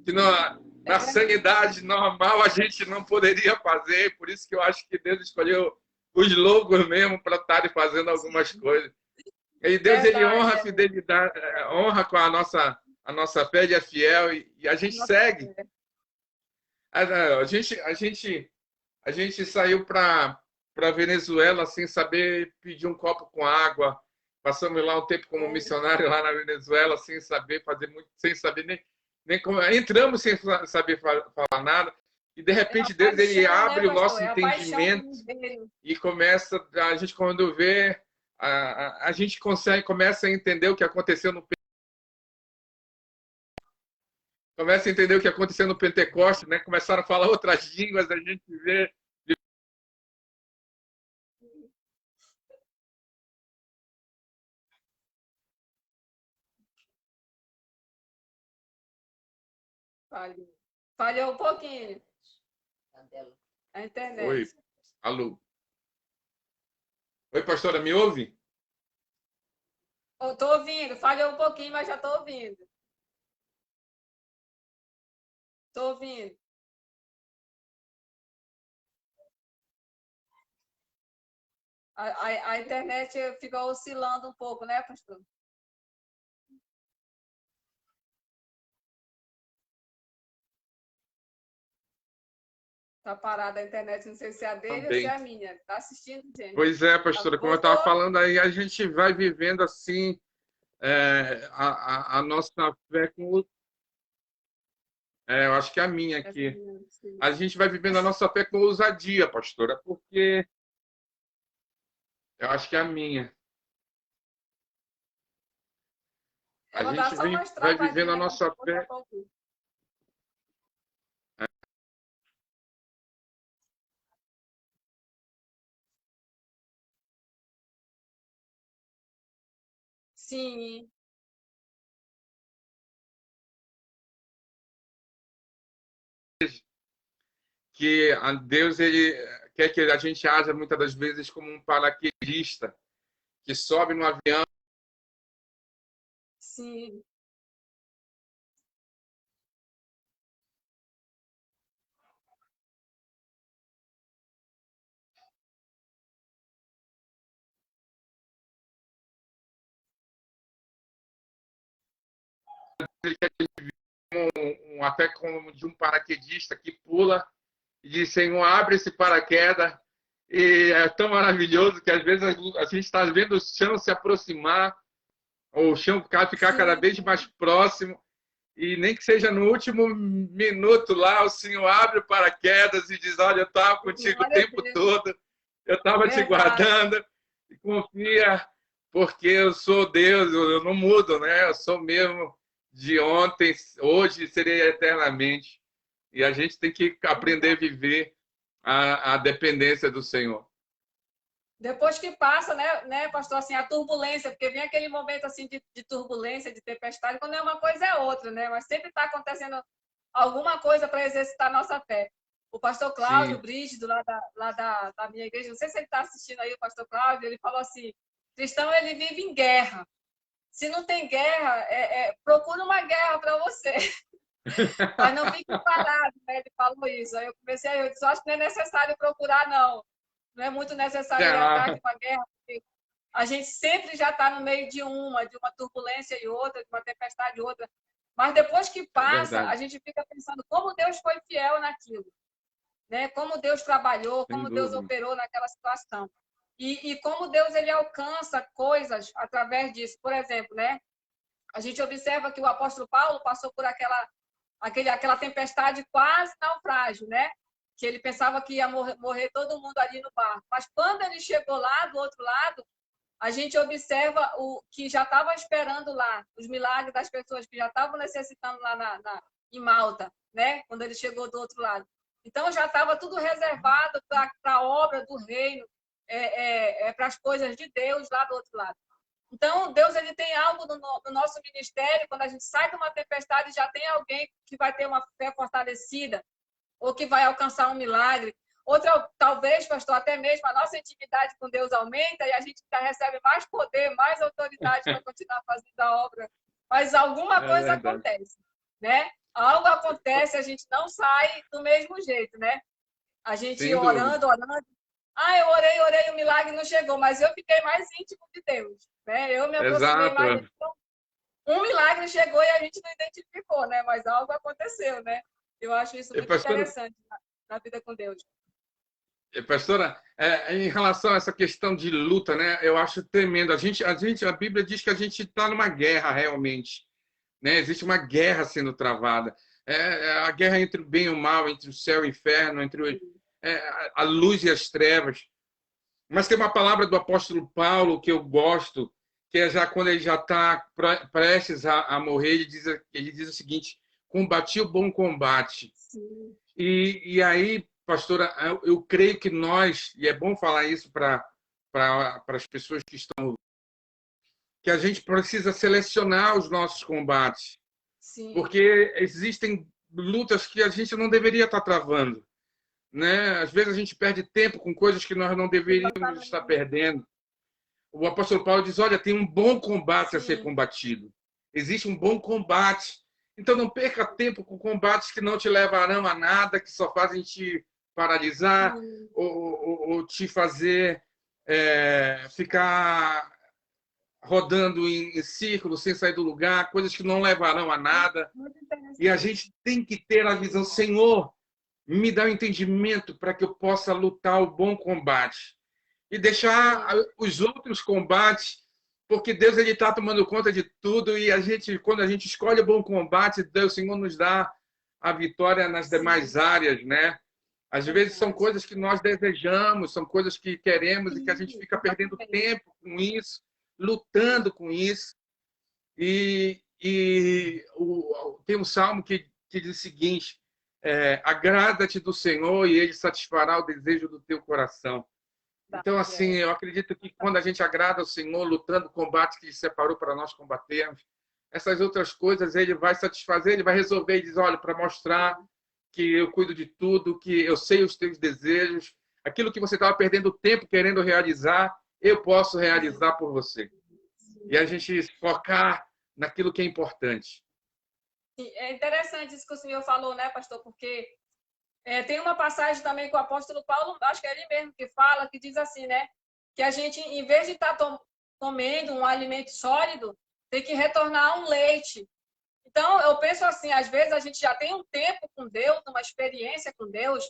que É na verdade. sanidade normal a gente não poderia fazer, por isso que eu acho que Deus escolheu os loucos mesmo para estarem fazendo algumas Sim, coisas. E Deus ele verdade. honra a fidelidade, honra com a nossa fé, ele é fiel e a gente Nossa segue. fé. A gente saiu para Venezuela sem saber pedir um copo com água. Passamos lá um tempo como missionário lá na Venezuela sem saber fazer muito, sem saber nem como. Entramos sem saber falar nada e de É a repente Deus ele paixão, né, abre o pastor? nosso É a paixão entendimento por Deus. e começa a gente quando vê a gente começa a entender o que aconteceu no começa a entender o que aconteceu no Pentecoste, né? Começaram a falar outras línguas, a gente vê. Falhou. Falhou um pouquinho a Oi, internet. alô. Oi, pastora, me ouve? Estou ouvindo, falhou um pouquinho, mas já estou ouvindo. Estou ouvindo. A internet fica oscilando um pouco, né, pastor? Tá parada a internet, não sei se é a dele ou se é Também. a minha. Tá assistindo, gente? Pois é, pastora, como eu estava Voltou? falando aí, a gente vai vivendo assim a nossa fé com eu acho que é a minha Essa aqui. minha, sim. A gente vai vivendo a nossa fé com ousadia, pastora, porque eu acho que é a minha. A Ela tá gente só vem, mais vai vivendo a travadinha, mas nossa depois já fé. voltou. Sim, Que a Deus ele quer que a gente haja muitas das vezes como um paraquedista que sobe no avião, sim. uma fé como de um paraquedista que pula e diz: Senhor, abre esse paraquedas. E é tão maravilhoso que às vezes a gente está vendo o chão se aproximar, ou o chão ficar cada Sim, vez mais próximo, e nem que seja no último minuto lá, o Senhor abre o paraquedas e diz: Olha, eu estava contigo o glória a tempo Deus. todo, eu estava te Verdade. guardando, e confia, porque eu sou Deus, eu não mudo, né? Eu sou mesmo de ontem, hoje e serei eternamente. E a gente tem que aprender a viver a dependência do Senhor. Depois que passa, né, pastor, assim, a turbulência, porque vem aquele momento assim de turbulência, de tempestade, quando é uma coisa é outra, né? Mas sempre está acontecendo alguma coisa para exercitar a nossa fé. O pastor Cláudio Sim, Brígido, da minha igreja, não sei se ele está assistindo aí, o pastor Cláudio, ele falou assim: cristão, ele vive em guerra. Se não tem guerra, procura uma guerra para você. Mas não fique parado, né? Ele falou isso. Aí eu comecei, eu disse, acho que não é necessário procurar, não. Não é muito necessário ir atrás de uma guerra, porque a gente sempre já está no meio de uma turbulência e outra, de uma tempestade e outra. Mas depois que é passa, verdade, a gente fica pensando como Deus foi fiel naquilo, né? Como Deus trabalhou, sem como Deus dúvida. operou naquela situação. E como Deus ele alcança coisas através disso. Por exemplo, né? A gente observa que o apóstolo Paulo passou por aquela tempestade quase naufrágio, né? Que ele pensava que ia morrer todo mundo ali no barco. Mas quando ele chegou lá do outro lado, a gente observa o que já estava esperando lá, os milagres das pessoas que já estavam necessitando lá em Malta, né? Quando ele chegou do outro lado. Então já estava tudo reservado para a obra do reino, para as coisas de Deus lá do outro lado. Então, Deus ele tem algo no nosso ministério, quando a gente sai de uma tempestade, já tem alguém que vai ter uma fé fortalecida, ou que vai alcançar um milagre. Outra, talvez, pastor, até mesmo a nossa intimidade com Deus aumenta e a gente recebe mais poder, mais autoridade para continuar fazendo a obra. Mas alguma É coisa verdade. acontece, né? Algo acontece, a gente não sai do mesmo jeito, né? A gente Sem dúvida. orando, orando. Ah, eu orei, o milagre não chegou, mas eu fiquei mais íntimo de Deus, né? Eu me aproximei Exato. mais. Então, um milagre chegou e a gente não identificou, né? Mas algo aconteceu, né? Eu acho isso E, muito pastora, interessante na vida com Deus. Pastora, em relação a essa questão de luta, né? Eu acho tremendo. A Bíblia diz que a gente está numa guerra realmente, né? Existe uma guerra sendo travada. A guerra entre o bem e o mal, entre o céu e o inferno, a luz e as trevas. Mas tem uma palavra do apóstolo Paulo que eu gosto, que é já quando ele já está prestes a morrer, ele diz o seguinte: combati o bom combate. Sim. E aí, pastora, eu creio que nós, e é bom falar isso para as pessoas que estão, que a gente precisa selecionar os nossos combates, Sim. porque existem lutas que a gente não deveria estar travando, né? Às vezes a gente perde tempo com coisas que nós não deveríamos estar Exatamente. perdendo. O apóstolo Paulo diz: olha, tem um bom combate a ser Sim. combatido. Existe um bom combate. Então não perca tempo com combates que não te levarão a nada, que só fazem te paralisar Sim. ou te fazer ficar rodando em círculo sem sair do lugar, coisas que não levarão a nada. Muito E a interessante. gente tem que ter a visão: Senhor, me dá o entendimento para que eu possa lutar o bom combate e deixar Sim. os outros combates, porque Deus ele está tomando conta de tudo e quando a gente escolhe o bom combate, Deus, o Senhor nos dá a vitória nas demais Sim. áreas, né? Às vezes são Verdade. coisas que nós desejamos, são coisas que queremos e que a gente Sim, fica perdendo exatamente. tempo com isso, lutando com isso. Tem um salmo que diz o seguinte: agrada-te do Senhor e ele satisfará o desejo do teu coração. Então, assim, É, eu acredito que quando a gente agrada ao Senhor, lutando o combate que Ele separou para nós combatermos, essas outras coisas Ele vai satisfazer, Ele vai resolver e diz: olha, para mostrar que eu cuido de tudo, que eu sei os teus desejos, aquilo que você estava perdendo tempo querendo realizar, eu posso sim, realizar por você. E a sim. gente focar naquilo que é importante. É interessante isso que o senhor falou, né, pastor? Porque tem uma passagem também que o apóstolo Paulo, acho que é ele mesmo que fala, que diz assim, né? Que a gente, em vez de estar comendo um alimento sólido, tem que retornar a um leite. Então, eu penso assim, às vezes a gente já tem um tempo com Deus, uma experiência com Deus,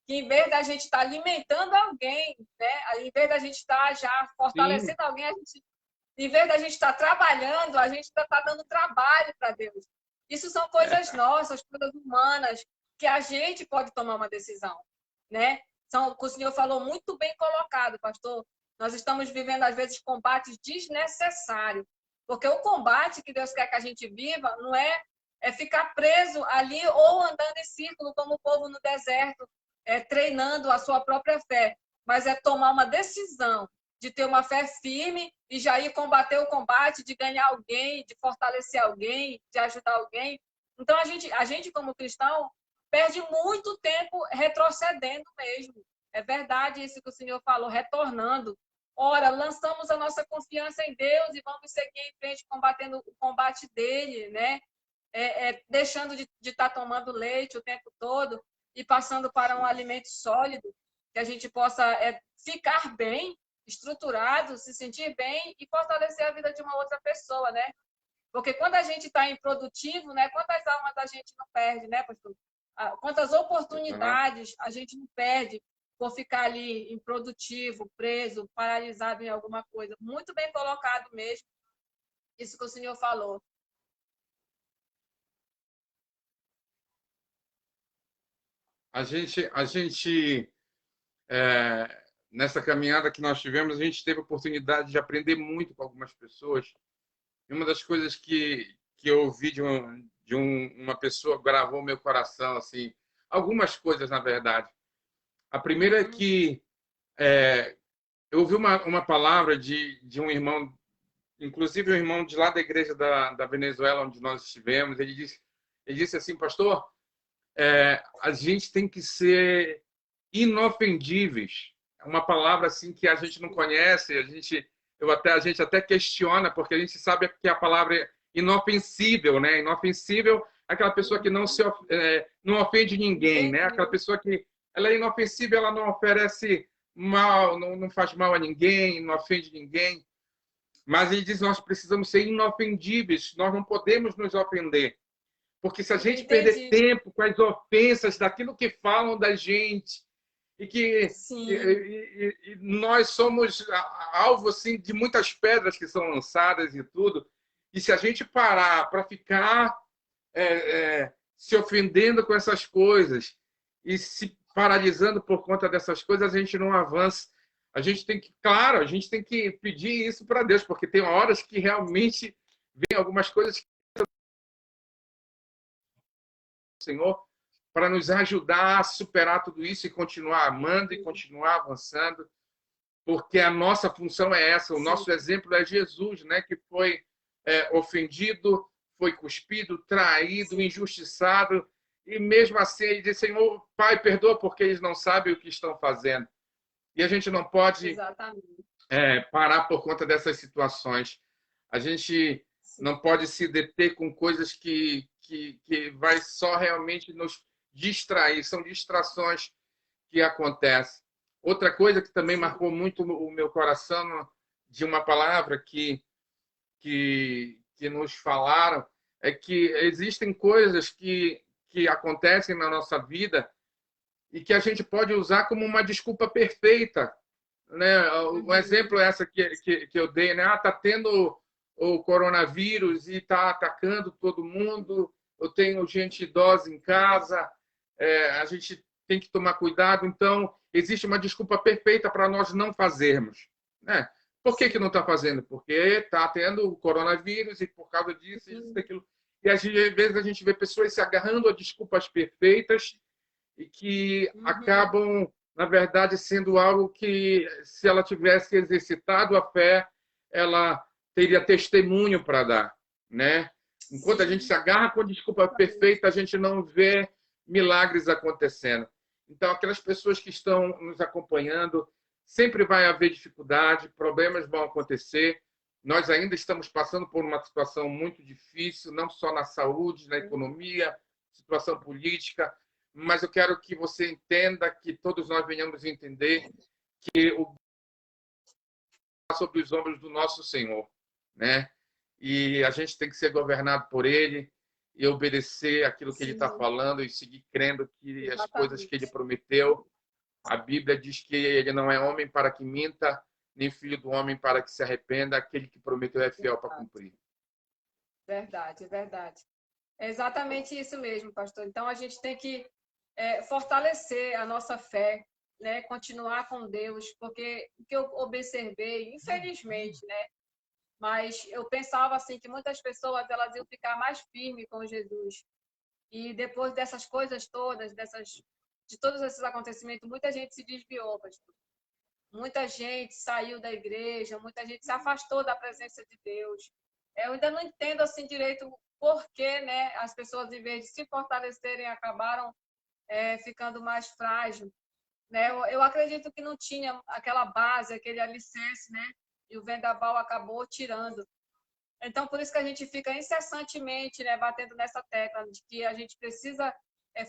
que em vez da gente estar alimentando alguém, né? Em vez da gente estar já Sim, fortalecendo alguém, em vez da gente estar trabalhando, a gente está dando trabalho para Deus. Isso são coisas nossas, coisas humanas, que a gente pode tomar uma decisão, né? O senhor falou muito bem colocado, pastor. Nós estamos vivendo, às vezes, combates desnecessários. Porque o combate que Deus quer que a gente viva não é ficar preso ali ou andando em círculo, como o povo no deserto, treinando a sua própria fé, mas é tomar uma decisão de ter uma fé firme e já ir combater o combate, de ganhar alguém, de fortalecer alguém, de ajudar alguém. Então, a gente como cristão, perde muito tempo retrocedendo mesmo. É verdade isso que o senhor falou, retornando. Ora, lançamos a nossa confiança em Deus e vamos seguir em frente combatendo o combate dele, né? Deixando de estar tomando leite o tempo todo e passando para um alimento sólido, que a gente possa ficar bem, estruturado, se sentir bem e fortalecer a vida de uma outra pessoa, né? Porque quando a gente está improdutivo, né? Quantas almas a gente não perde, né, pastor? Quantas oportunidades a gente não perde por ficar ali improdutivo, preso, paralisado em alguma coisa. Muito bem colocado mesmo, isso que o senhor falou. a gente nessa caminhada que nós tivemos, a gente teve a oportunidade de aprender muito com algumas pessoas. E uma das coisas que eu ouvi uma pessoa gravou meu coração, assim, algumas coisas, na verdade. A primeira é Uhum. que eu ouvi uma palavra de um irmão inclusive o irmão de lá da igreja da Venezuela, onde nós estivemos, ele disse assim, pastor, a gente tem que ser inofendíveis. É uma palavra assim que a gente não conhece, a gente até questiona, porque a gente sabe que a palavra é inofensível, né? Inofensível é aquela pessoa que não ofende ninguém, né? Aquela pessoa que ela é inofensível, ela não oferece mal, não faz mal a ninguém, não ofende ninguém. Mas ele diz, nós precisamos ser inofendíveis, nós não podemos nos ofender. Porque se a gente perder Entendi. tempo com as ofensas daquilo que falam da gente, e que Sim, nós somos alvo assim, de muitas pedras que são lançadas e tudo, e se a gente parar para ficar se ofendendo com essas coisas e se paralisando por conta dessas coisas, a gente não avança. A gente tem que, claro, a gente tem que pedir isso para Deus, porque tem horas que realmente vem algumas coisas do Senhor para nos ajudar a superar tudo isso e continuar amando e continuar avançando, porque a nossa função é essa, o sim. nosso exemplo é Jesus, né, que foi ofendido, foi cuspido, traído, Sim, injustiçado, e mesmo assim ele disse, Senhor, Pai, perdoa porque eles não sabem o que estão fazendo. E a gente não pode exatamente. parar por conta dessas situações. A gente Sim. não pode se deter com coisas que vai só realmente nos distrair, são distrações que acontecem. Outra coisa que também Sim. marcou muito o meu coração de uma palavra que nos falaram é que existem coisas que acontecem na nossa vida e que a gente pode usar como uma desculpa perfeita, né? Um Uhum. exemplo é essa que eu dei, né? Tá tendo o coronavírus e tá atacando todo mundo. Eu tenho gente idosa em casa, a gente tem que tomar cuidado. Então, existe uma desculpa perfeita para nós não fazermos, né? Por que não Sim. está fazendo? Porque está tendo o coronavírus e por causa disso, isso, Uhum. daquilo. E às vezes a gente vê pessoas se agarrando a desculpas perfeitas e que Uhum. acabam, na verdade, sendo algo que, se ela tivesse exercitado a fé, ela teria testemunho para dar, né? Enquanto a gente Sim, se agarra com a desculpa exatamente. perfeita, a gente não vê milagres acontecendo. Então, aquelas pessoas que estão nos acompanhando, sempre vai haver dificuldade, problemas vão acontecer. Nós ainda estamos passando por uma situação muito difícil, não só na saúde, na economia, situação política, mas eu quero que você entenda, que todos nós venhamos entender que o sobre os ombros do nosso Senhor, né? E a gente tem que ser governado por Ele e obedecer aquilo que Ele está Sim, falando e seguir crendo que as coisas que Ele exatamente. prometeu, a Bíblia diz que Ele não é homem para que minta, nem filho do homem para que se arrependa, aquele que prometeu é fiel para Verdade, cumprir. verdade, verdade. É exatamente isso mesmo, pastor. Então, a gente tem que fortalecer a nossa fé, né? Continuar com Deus, porque o que eu observei, infelizmente, né? Mas eu pensava assim que muitas pessoas elas iam ficar mais firmes com Jesus. E depois dessas coisas todas, de todos esses acontecimentos, muita gente se desviou, pastor. Muita gente saiu da igreja, muita gente se afastou da presença de Deus. Eu ainda não entendo assim direito o porquê, né? As pessoas, em vez de se fortalecerem, acabaram ficando mais frágeis, né? Eu acredito que não tinha aquela base, aquele alicerce, né? E o vendaval acabou tirando. Então, por isso que a gente fica incessantemente, né, batendo nessa tecla de que a gente precisa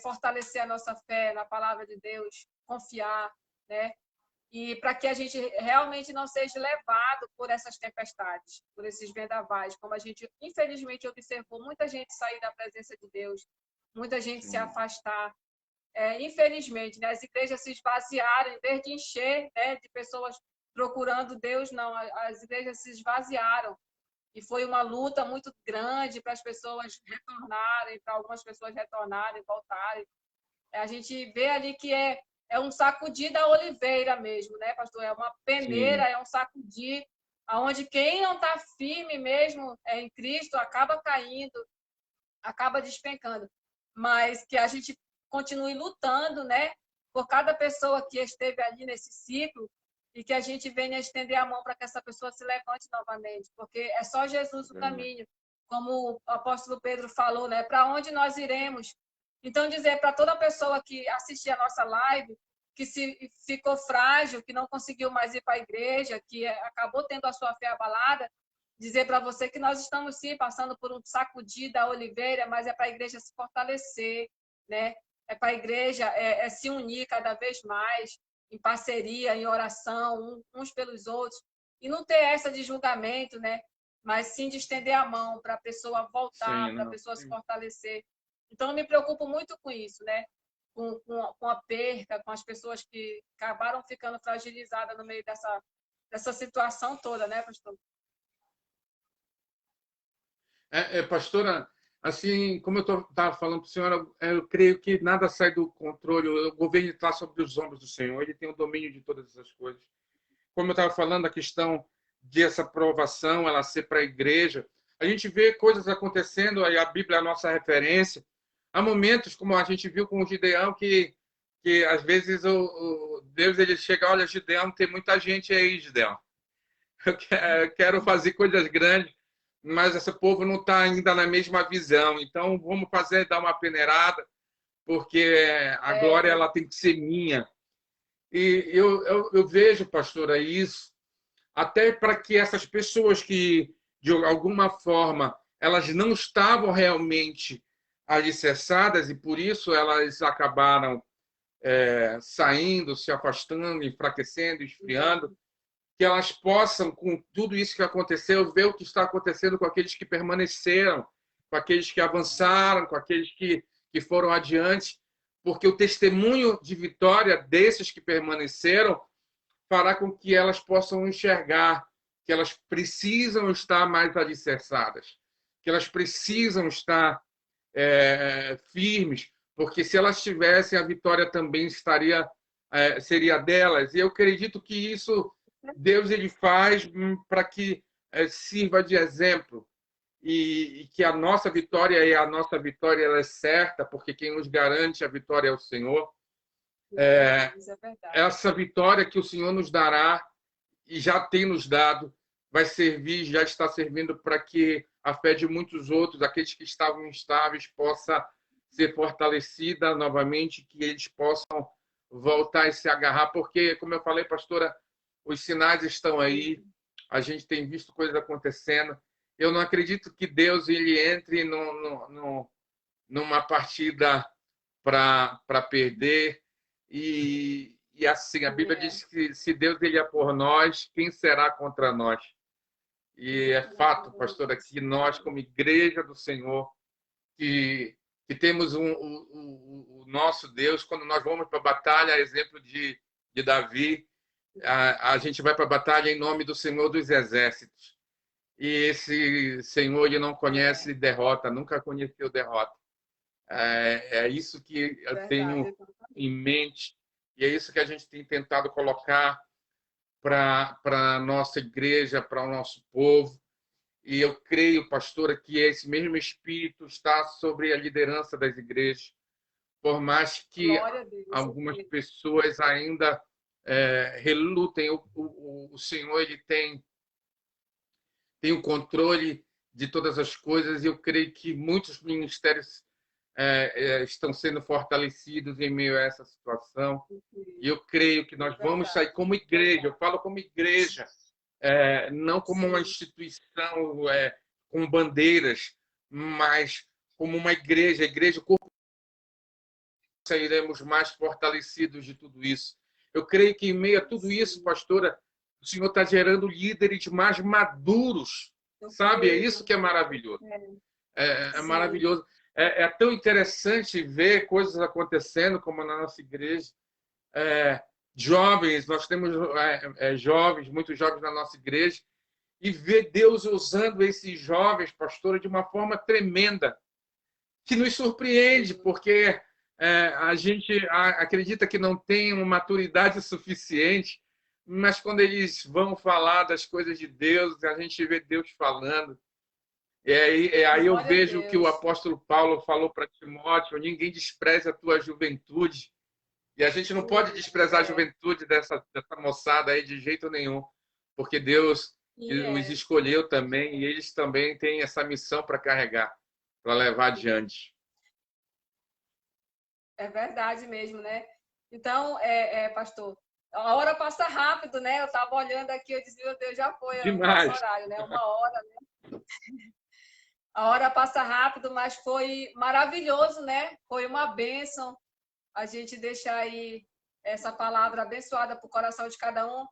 fortalecer a nossa fé na palavra de Deus, confiar, né? E para que a gente realmente não seja levado por essas tempestades, por esses vendavais, como a gente infelizmente observou muita gente sair da presença de Deus, muita gente se Sim, afastar. Infelizmente, né, as igrejas se esvaziaram, em vez de encher, né, de pessoas procurando Deus, não, as igrejas se esvaziaram. E foi uma luta muito grande para as pessoas retornarem, para algumas pessoas retornarem, voltarem. A gente vê ali que é um sacudir da oliveira mesmo, né, pastor? É uma peneira, sim, é um sacudir, aonde quem não está firme mesmo em Cristo acaba caindo, acaba despencando. Mas que a gente continue lutando, né, por cada pessoa que esteve ali nesse ciclo e que a gente venha estender a mão para que essa pessoa se levante novamente, porque é só Jesus o caminho, como o apóstolo Pedro falou, né? Para onde nós iremos? Então, dizer para toda pessoa que assistir a nossa live, que se ficou frágil, que não conseguiu mais ir para a igreja, que acabou tendo a sua fé abalada, dizer para você que nós estamos, sim, passando por um sacudir da oliveira, mas é para a igreja se fortalecer, né? É para a igreja se unir cada vez mais, em parceria, em oração, uns pelos outros, e não ter essa de julgamento, né? Mas sim de estender a mão para a pessoa voltar, para a pessoa se fortalecer. Então, eu me preocupo muito com isso, né? Com a perca, com as pessoas que acabaram ficando fragilizadas no meio dessa situação toda, né, pastor? Pastora, assim, como eu estava falando para a senhora, eu creio que nada sai do controle. O governo está sobre os ombros do Senhor, ele tem o domínio de todas essas coisas. Como eu estava falando, a questão de essa aprovação, ela ser para a igreja, a gente vê coisas acontecendo, aí a Bíblia é a nossa referência. Há momentos, como a gente viu com o Gideão, que às vezes o Deus ele chega, olha, Gideão, tem muita gente aí, Gideão. Eu quero fazer coisas grandes, mas esse povo não está ainda na mesma visão. Então, vamos dar uma peneirada, porque a glória ela tem que ser minha. E eu vejo, pastora, isso até para que essas pessoas que, de alguma forma, elas não estavam realmente alicerçadas e, por isso, elas acabaram saindo, se afastando, enfraquecendo, esfriando, que elas possam, com tudo isso que aconteceu, ver o que está acontecendo com aqueles que permaneceram, com aqueles que avançaram, com aqueles que foram adiante, porque o testemunho de vitória desses que permaneceram fará com que elas possam enxergar que elas precisam estar mais alicerçadas, que elas precisam estar firmes, porque se elas tivessem, a vitória também seria delas. E eu acredito que isso Deus ele faz para que sirva de exemplo e que a nossa vitória ela é certa, porque quem nos garante a vitória é o Senhor. Essa vitória que o Senhor nos dará e já tem nos dado vai servir, já está servindo para que a fé de muitos outros, aqueles que estavam instáveis, possa ser fortalecida novamente, que eles possam voltar e se agarrar, porque, como eu falei, pastora, os sinais estão aí, a gente tem visto coisas acontecendo. Eu não acredito que Deus ele entre numa partida para perder. E assim, a Bíblia diz que se Deus ele é por nós, quem será contra nós? E é fato, pastora, que nós, como igreja do Senhor, que temos o nosso Deus, quando nós vamos para a batalha, exemplo de Davi, a gente vai para a batalha em nome do Senhor dos Exércitos. E esse Senhor ele não conhece derrota, nunca conheceu derrota. É isso que eu tenho em mente e é isso que a gente tem tentado colocar para a nossa igreja, para o nosso povo. E eu creio, pastora, que esse mesmo Espírito está sobre a liderança das igrejas, por mais que algumas pessoas ainda relutem. O Senhor ele tem o controle de todas as coisas e eu creio que muitos ministérios estão sendo fortalecidos em meio a essa situação. E eu creio que nós vamos sair como igreja, eu falo como igreja, não como uma instituição com bandeiras, mas como uma igreja, o corpo, sairemos mais fortalecidos de tudo isso. Eu creio que em meio a tudo isso, pastora, o Senhor está gerando líderes mais maduros, sabe? É isso que é maravilhoso. É maravilhoso. É tão interessante ver coisas acontecendo como na nossa igreja. Jovens, nós temos jovens, muitos jovens na nossa igreja, e ver Deus usando esses jovens, pastora, de uma forma tremenda, que nos surpreende, porque a gente acredita que não tem uma maturidade suficiente, mas quando eles vão falar das coisas de Deus, a gente vê Deus falando. Aí eu vejo que o apóstolo Paulo falou para Timóteo: ninguém despreze a tua juventude, E a gente não pode desprezar a juventude dessa moçada aí de jeito nenhum, porque Deus os escolheu também e eles também têm essa missão para carregar, para levar adiante. É verdade mesmo, né? Então, pastor, a hora passa rápido, né? Eu estava olhando aqui, eu disse, meu Deus, já foi o nosso horário, né? 1 hora, né? A hora passa rápido, mas foi maravilhoso, né? Foi uma bênção a gente deixar aí essa palavra abençoada para o coração de cada um.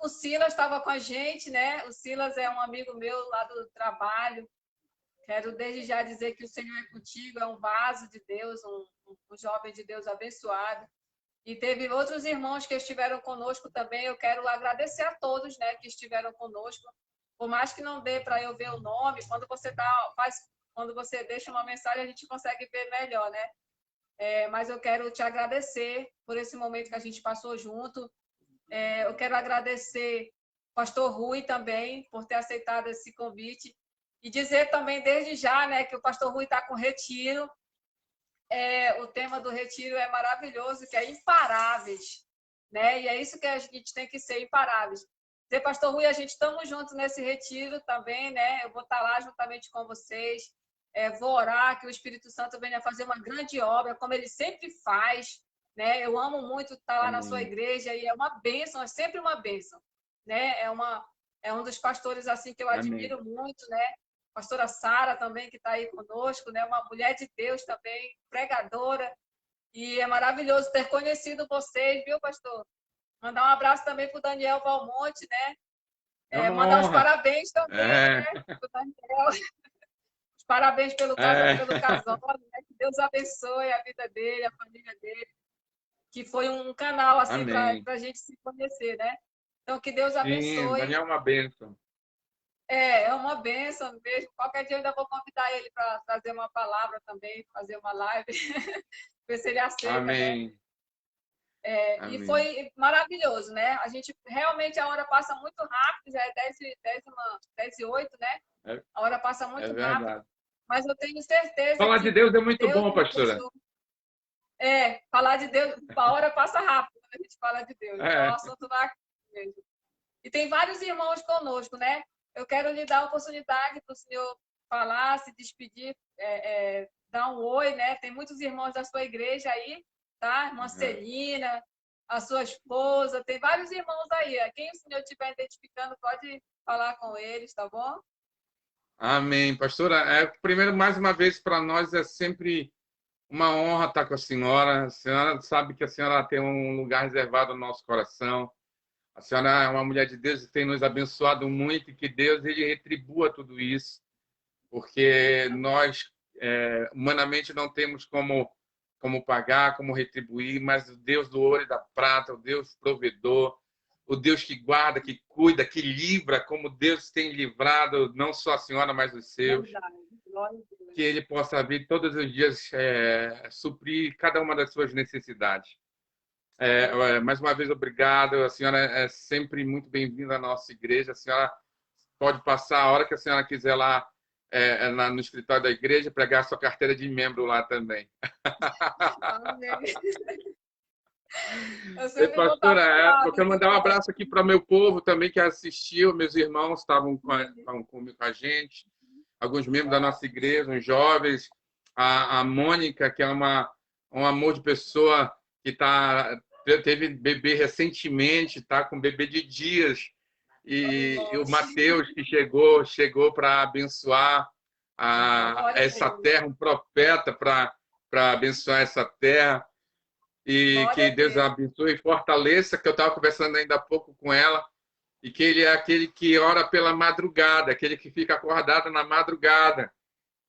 O Silas estava com a gente, né? O Silas é um amigo meu lá do trabalho. Quero desde já dizer que o Senhor é contigo, é um vaso de Deus, um jovem de Deus abençoado. E teve outros irmãos que estiveram conosco também. Eu quero agradecer a todos, né, que estiveram conosco. Por mais que não dê para eu ver o nome, quando você deixa uma mensagem, a gente consegue ver melhor, né? Mas eu quero te agradecer por esse momento que a gente passou junto. Eu quero agradecer o pastor Rui também por ter aceitado esse convite. E dizer também, desde já, né, que o pastor Rui está com retiro. O tema do retiro é maravilhoso, que é imparáveis. Né? E é isso que a gente tem que ser, imparáveis. Dizer, pastor Rui, a gente estamos juntos nesse retiro também, né? Eu vou estar lá juntamente com vocês. Vou orar que o Espírito Santo venha fazer uma grande obra, como ele sempre faz. Né? Eu amo muito estar lá na sua igreja e é uma bênção, é sempre uma bênção. Né? É um dos pastores assim que eu admiro muito, né? Pastora Sara também, que está aí conosco, né? Uma mulher de Deus também, pregadora. E é maravilhoso ter conhecido vocês, viu, pastor? Mandar um abraço também para o Daniel Valmonte, né? Mandar os parabéns também, né? Para o Daniel. Os parabéns pelo casório, né? Que Deus abençoe a vida dele, a família dele. Que foi um canal assim para a gente se conhecer, né? Então, que Deus abençoe. Sim, Daniel é uma bênção. É uma bênção mesmo. Qualquer dia eu ainda vou convidar ele para trazer uma palavra também, fazer uma live, ver se ele aceita. Amém. Né? Amém. E foi maravilhoso, né? A gente realmente a hora passa muito rápido, já é 10h08, né? A hora passa muito rápido. Mas eu tenho certeza. Falar de Deus é muito bom, pastora. Falar de Deus, a hora passa rápido quando a gente fala de Deus. Então, o assunto vai mesmo. E tem vários irmãos conosco, né? Eu quero lhe dar a oportunidade para o senhor falar, se despedir, dar um oi, né? Tem muitos irmãos da sua igreja aí, tá? Irmã Celina, a sua esposa, tem vários irmãos aí. Quem o senhor estiver identificando, pode falar com eles, tá bom? Amém. Pastora, primeiro, mais uma vez, para nós é sempre uma honra estar com a senhora. A senhora sabe que a senhora tem um lugar reservado no nosso coração. A senhora é uma mulher de Deus e tem nos abençoado muito e que Deus ele retribua tudo isso, porque nós humanamente não temos como pagar, como retribuir, mas o Deus do ouro e da prata, o Deus provedor, o Deus que guarda, que cuida, que livra, como Deus tem livrado não só a senhora, mas os seus. Que Ele possa vir todos os dias suprir cada uma das suas necessidades. Mais uma vez, obrigado. A senhora é sempre muito bem-vinda à nossa igreja. A senhora pode passar a hora que a senhora quiser lá no escritório da igreja, pregar a sua carteira de membro lá também. Pastora, eu quero mandar um abraço aqui para o meu povo também que assistiu. Meus irmãos estavam comigo com a gente. Alguns membros da nossa igreja, uns jovens. A Mônica, que é um amor de pessoa que teve bebê recentemente, está com bebê de dias. E o Mateus, que chegou para abençoar essa terra, um profeta para abençoar essa terra. E que Deus abençoe e fortaleça, que eu estava conversando ainda há pouco com ela, e que Ele é aquele que ora pela madrugada, aquele que fica acordado na madrugada.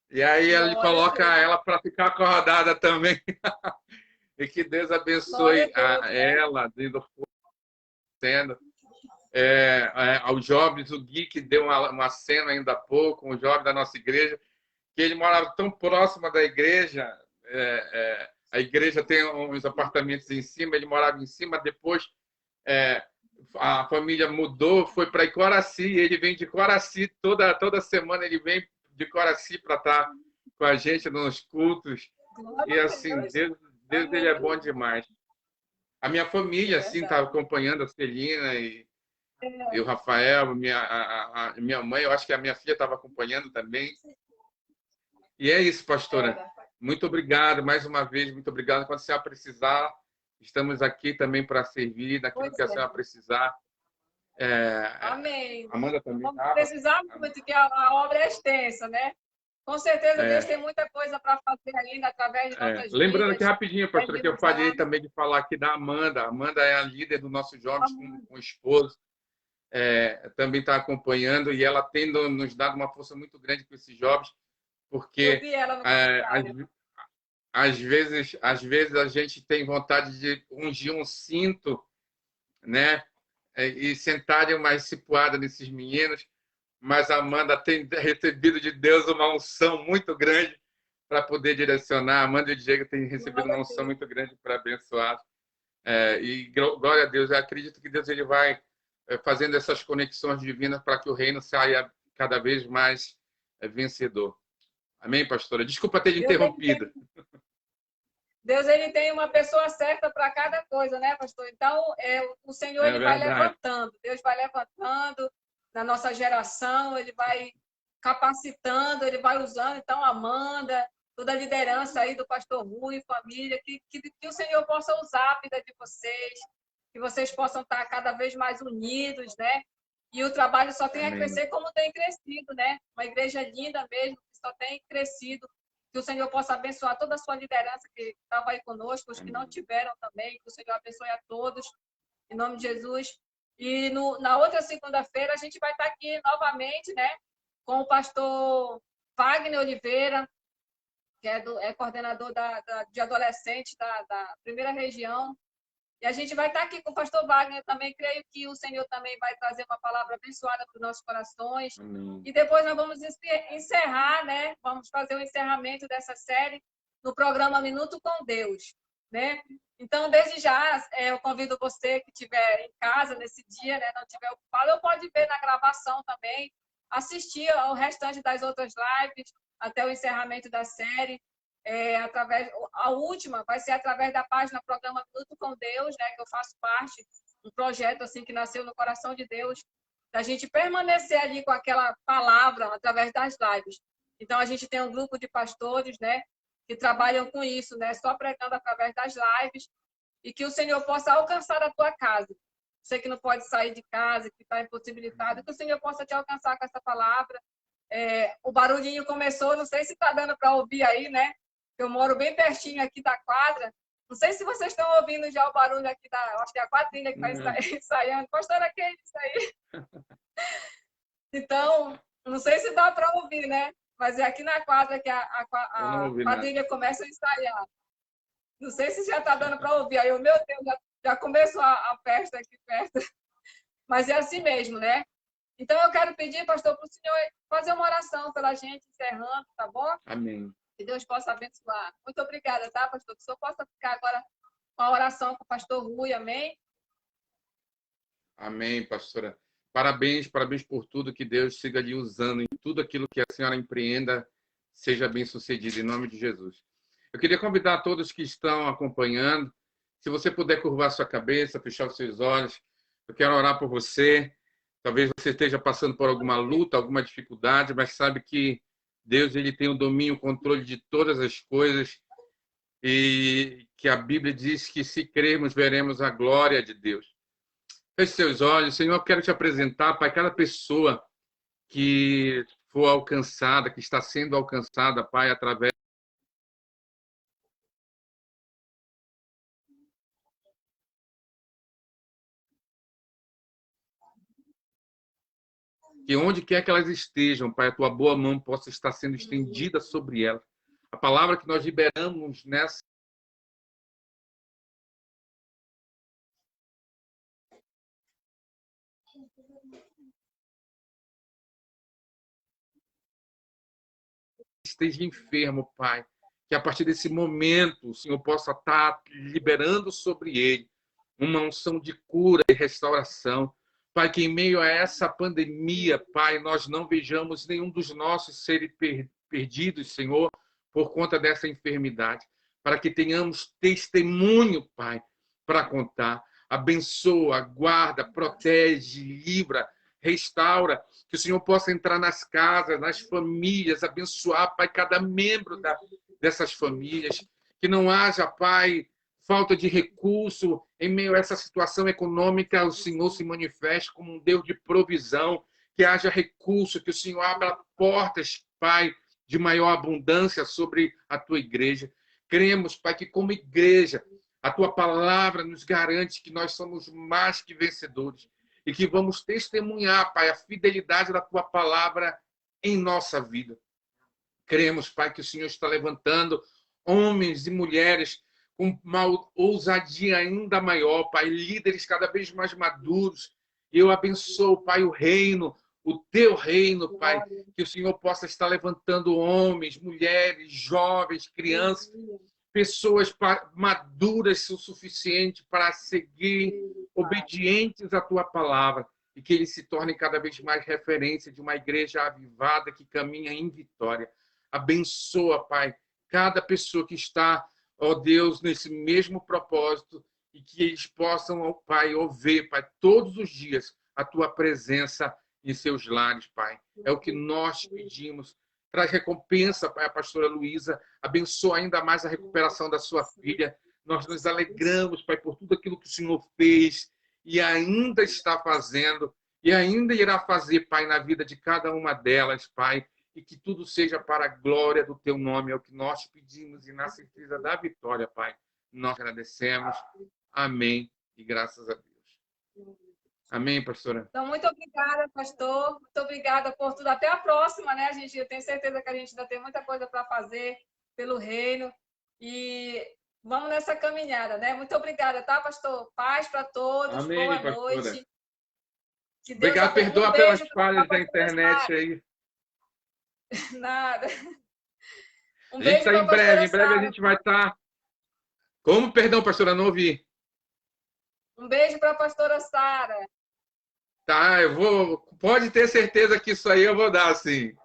E aí Ele coloca ela para ficar acordada também. E que Deus abençoe ela, sendo aos jovens, o Gui, que deu uma cena ainda há pouco, um jovem da nossa igreja, que ele morava tão próximo da igreja, a igreja tem uns apartamentos em cima, ele morava em cima, depois a família mudou, foi para Icoraci, ele vem de Coraci, toda semana ele vem de Coraci para estar com a gente nos cultos. E assim, Deus ele é bom demais. A minha família, assim, está acompanhando a Celina e o Rafael, minha mãe, eu acho que a minha filha estava acompanhando também. E é isso, pastora. Muito obrigado, mais uma vez, muito obrigado. Quando a senhora precisar, estamos aqui também para servir, daquilo que a senhora precisar. Amém. Amanda também Vamos estava. precisar muito, que a obra é extensa, né? Com certeza, Deus tem muita coisa para fazer ainda através de nossas Lembrando vidas. aqui rapidinho, pastora, que eu falhei também de falar aqui da Amanda. A Amanda é a líder do nosso jovens com o esposo. Também está acompanhando e ela tem nos dado uma força muito grande com esses jovens, porque às vezes a gente tem vontade de ungir um cinto, né, e sentar uma cipuada nesses meninos, mas a Amanda tem recebido de Deus uma unção muito grande para poder direcionar. A Amanda e o Diego têm recebido uma unção muito grande para abençoar. E glória a Deus, eu acredito que Deus ele vai fazendo essas conexões divinas para que o reino saia cada vez mais vencedor. Amém, pastora? Desculpa ter interrompido. Deus ele tem uma pessoa certa para cada coisa, né, pastor? Então, o Senhor ele vai levantando. Deus vai levantando na nossa geração, ele vai capacitando, ele vai usando. Então, Amanda, toda a liderança aí do pastor Rui, família, que o Senhor possa usar a vida de vocês, que vocês possam estar cada vez mais unidos, né? E o trabalho só tem a crescer como tem crescido, né? Uma igreja linda mesmo, que só tem crescido. Que o Senhor possa abençoar toda a sua liderança que estava aí conosco, os que não tiveram também, que o Senhor abençoe a todos, em nome de Jesus. E na outra segunda-feira a gente vai estar aqui novamente, né? Com o pastor Wagner Oliveira, que é coordenador de adolescentes da primeira região. E a gente vai estar aqui com o pastor Wagner também. Creio que o Senhor também vai trazer uma palavra abençoada para os nossos corações. Amém. E depois nós vamos encerrar, né? Vamos fazer o encerramento dessa série no programa Minuto com Deus, né? Então, desde já, eu convido você que estiver em casa nesse dia, né? Não estiver ocupado, ou pode ver na gravação também, assistir ao restante das outras lives, até o encerramento da série. A última vai ser através da página Programa Minuto com Deus, né, que eu faço parte, um projeto assim que nasceu no coração de Deus, da gente permanecer ali com aquela palavra através das lives. Então a gente tem um grupo de pastores, né, que trabalham com isso, né, só pregando através das lives, e que o Senhor possa alcançar a tua casa. Você que não pode sair de casa, que está impossibilitado, que o Senhor possa te alcançar com essa palavra. O barulhinho começou, não sei se está dando para ouvir aí, né? Eu moro bem pertinho aqui da quadra. Não sei se vocês estão ouvindo já o barulho aqui acho que é a quadrilha que está ensaiando. Pastora, que é isso aí? Então, não sei se dá para ouvir, né? Mas é aqui na quadra que a quadrilha começa a ensaiar. Não sei se já está dando para ouvir. Aí eu, meu Deus, já começou a festa aqui perto. Mas é assim mesmo, né? Então eu quero pedir, pastor, para o senhor fazer uma oração pela gente, encerrando, tá bom? Amém. Que Deus possa abençoar. Muito obrigada, tá, pastor? Que o senhor possa ficar agora com a oração com o pastor Rui, amém? Amém, pastora. Parabéns por tudo, que Deus siga lhe usando em tudo aquilo que a senhora empreenda, seja bem sucedido, em nome de Jesus. Eu queria convidar todos que estão acompanhando, se você puder curvar sua cabeça, fechar os seus olhos, eu quero orar por você. Talvez você esteja passando por alguma luta, alguma dificuldade, mas sabe que Deus ele tem o domínio, o controle de todas as coisas, e que a Bíblia diz que se crermos, veremos a glória de Deus. Feche seus olhos. Senhor, eu quero te apresentar, Pai, cada pessoa que for alcançada, que está sendo alcançada, Pai, através que onde quer que elas estejam, Pai, a tua boa mão possa estar sendo estendida sobre elas. A palavra que nós liberamos nessa esteja enfermo, Pai, que a partir desse momento o Senhor possa estar liberando sobre ele uma unção de cura e restauração. Pai, que em meio a essa pandemia, Pai, nós não vejamos nenhum dos nossos serem perdidos, Senhor, por conta dessa enfermidade. Para que tenhamos testemunho, Pai, para contar. Abençoa, guarda, protege, livra, restaura. Que o Senhor possa entrar nas casas, nas famílias, abençoar, Pai, cada membro dessas famílias. Que não haja, Pai, falta de recurso em meio a essa situação econômica. O Senhor se manifeste como um Deus de provisão. Que haja recurso, que o Senhor abra portas, Pai, de maior abundância sobre a tua igreja. Cremos, Pai, que como igreja, a tua palavra nos garante que nós somos mais que vencedores e que vamos testemunhar, Pai, a fidelidade da tua palavra em nossa vida. Cremos, Pai, que o Senhor está levantando homens e mulheres com uma ousadia ainda maior, Pai, líderes cada vez mais maduros. Eu abençoo, Pai, o reino, o teu reino, Pai, que o Senhor possa estar levantando homens, mulheres, jovens, crianças, pessoas maduras o suficiente para seguir obedientes à tua palavra e que eles se tornem cada vez mais referência de uma igreja avivada que caminha em vitória. Abençoa, Pai, cada pessoa que está, ó Deus, nesse mesmo propósito e que eles possam, ó Pai, ouvir, Pai, todos os dias a tua presença em seus lares, Pai. É o que nós pedimos. Traz recompensa, Pai, a pastora Luísa. Abençoa ainda mais a recuperação da sua filha. Nós nos alegramos, Pai, por tudo aquilo que o Senhor fez e ainda está fazendo e ainda irá fazer, Pai, na vida de cada uma delas, Pai. E que tudo seja para a glória do teu nome. É o que nós pedimos e na certeza da vitória, Pai. Nós agradecemos. Amém. E graças a Deus. Amém, pastora? Então, muito obrigada, pastor. Muito obrigada por tudo. Até a próxima, né, gente? Eu tenho certeza que a gente ainda tem muita coisa para fazer pelo reino. E vamos nessa caminhada, né? Muito obrigada, tá, pastor? Paz para todos. Amém, Boa pastora. noite. Que Deus Obrigado, perdoa pelas falhas da internet aí. Nada. A gente está em breve a gente vai estar. Como? Perdão, pastora, não ouvi. Um beijo para a pastora Sara. Tá, eu vou. Pode ter certeza que isso aí eu vou dar, sim.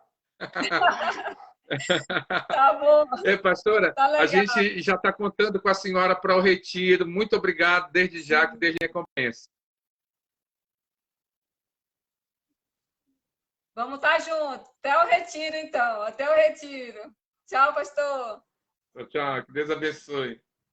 Tá bom. Pastora, Tá legal. A gente já está contando com a senhora para o retiro. Muito obrigado desde já, que Deus recompense. Vamos estar juntos. Até o retiro, então. Até o retiro. Tchau, pastor. Tchau, que Deus abençoe.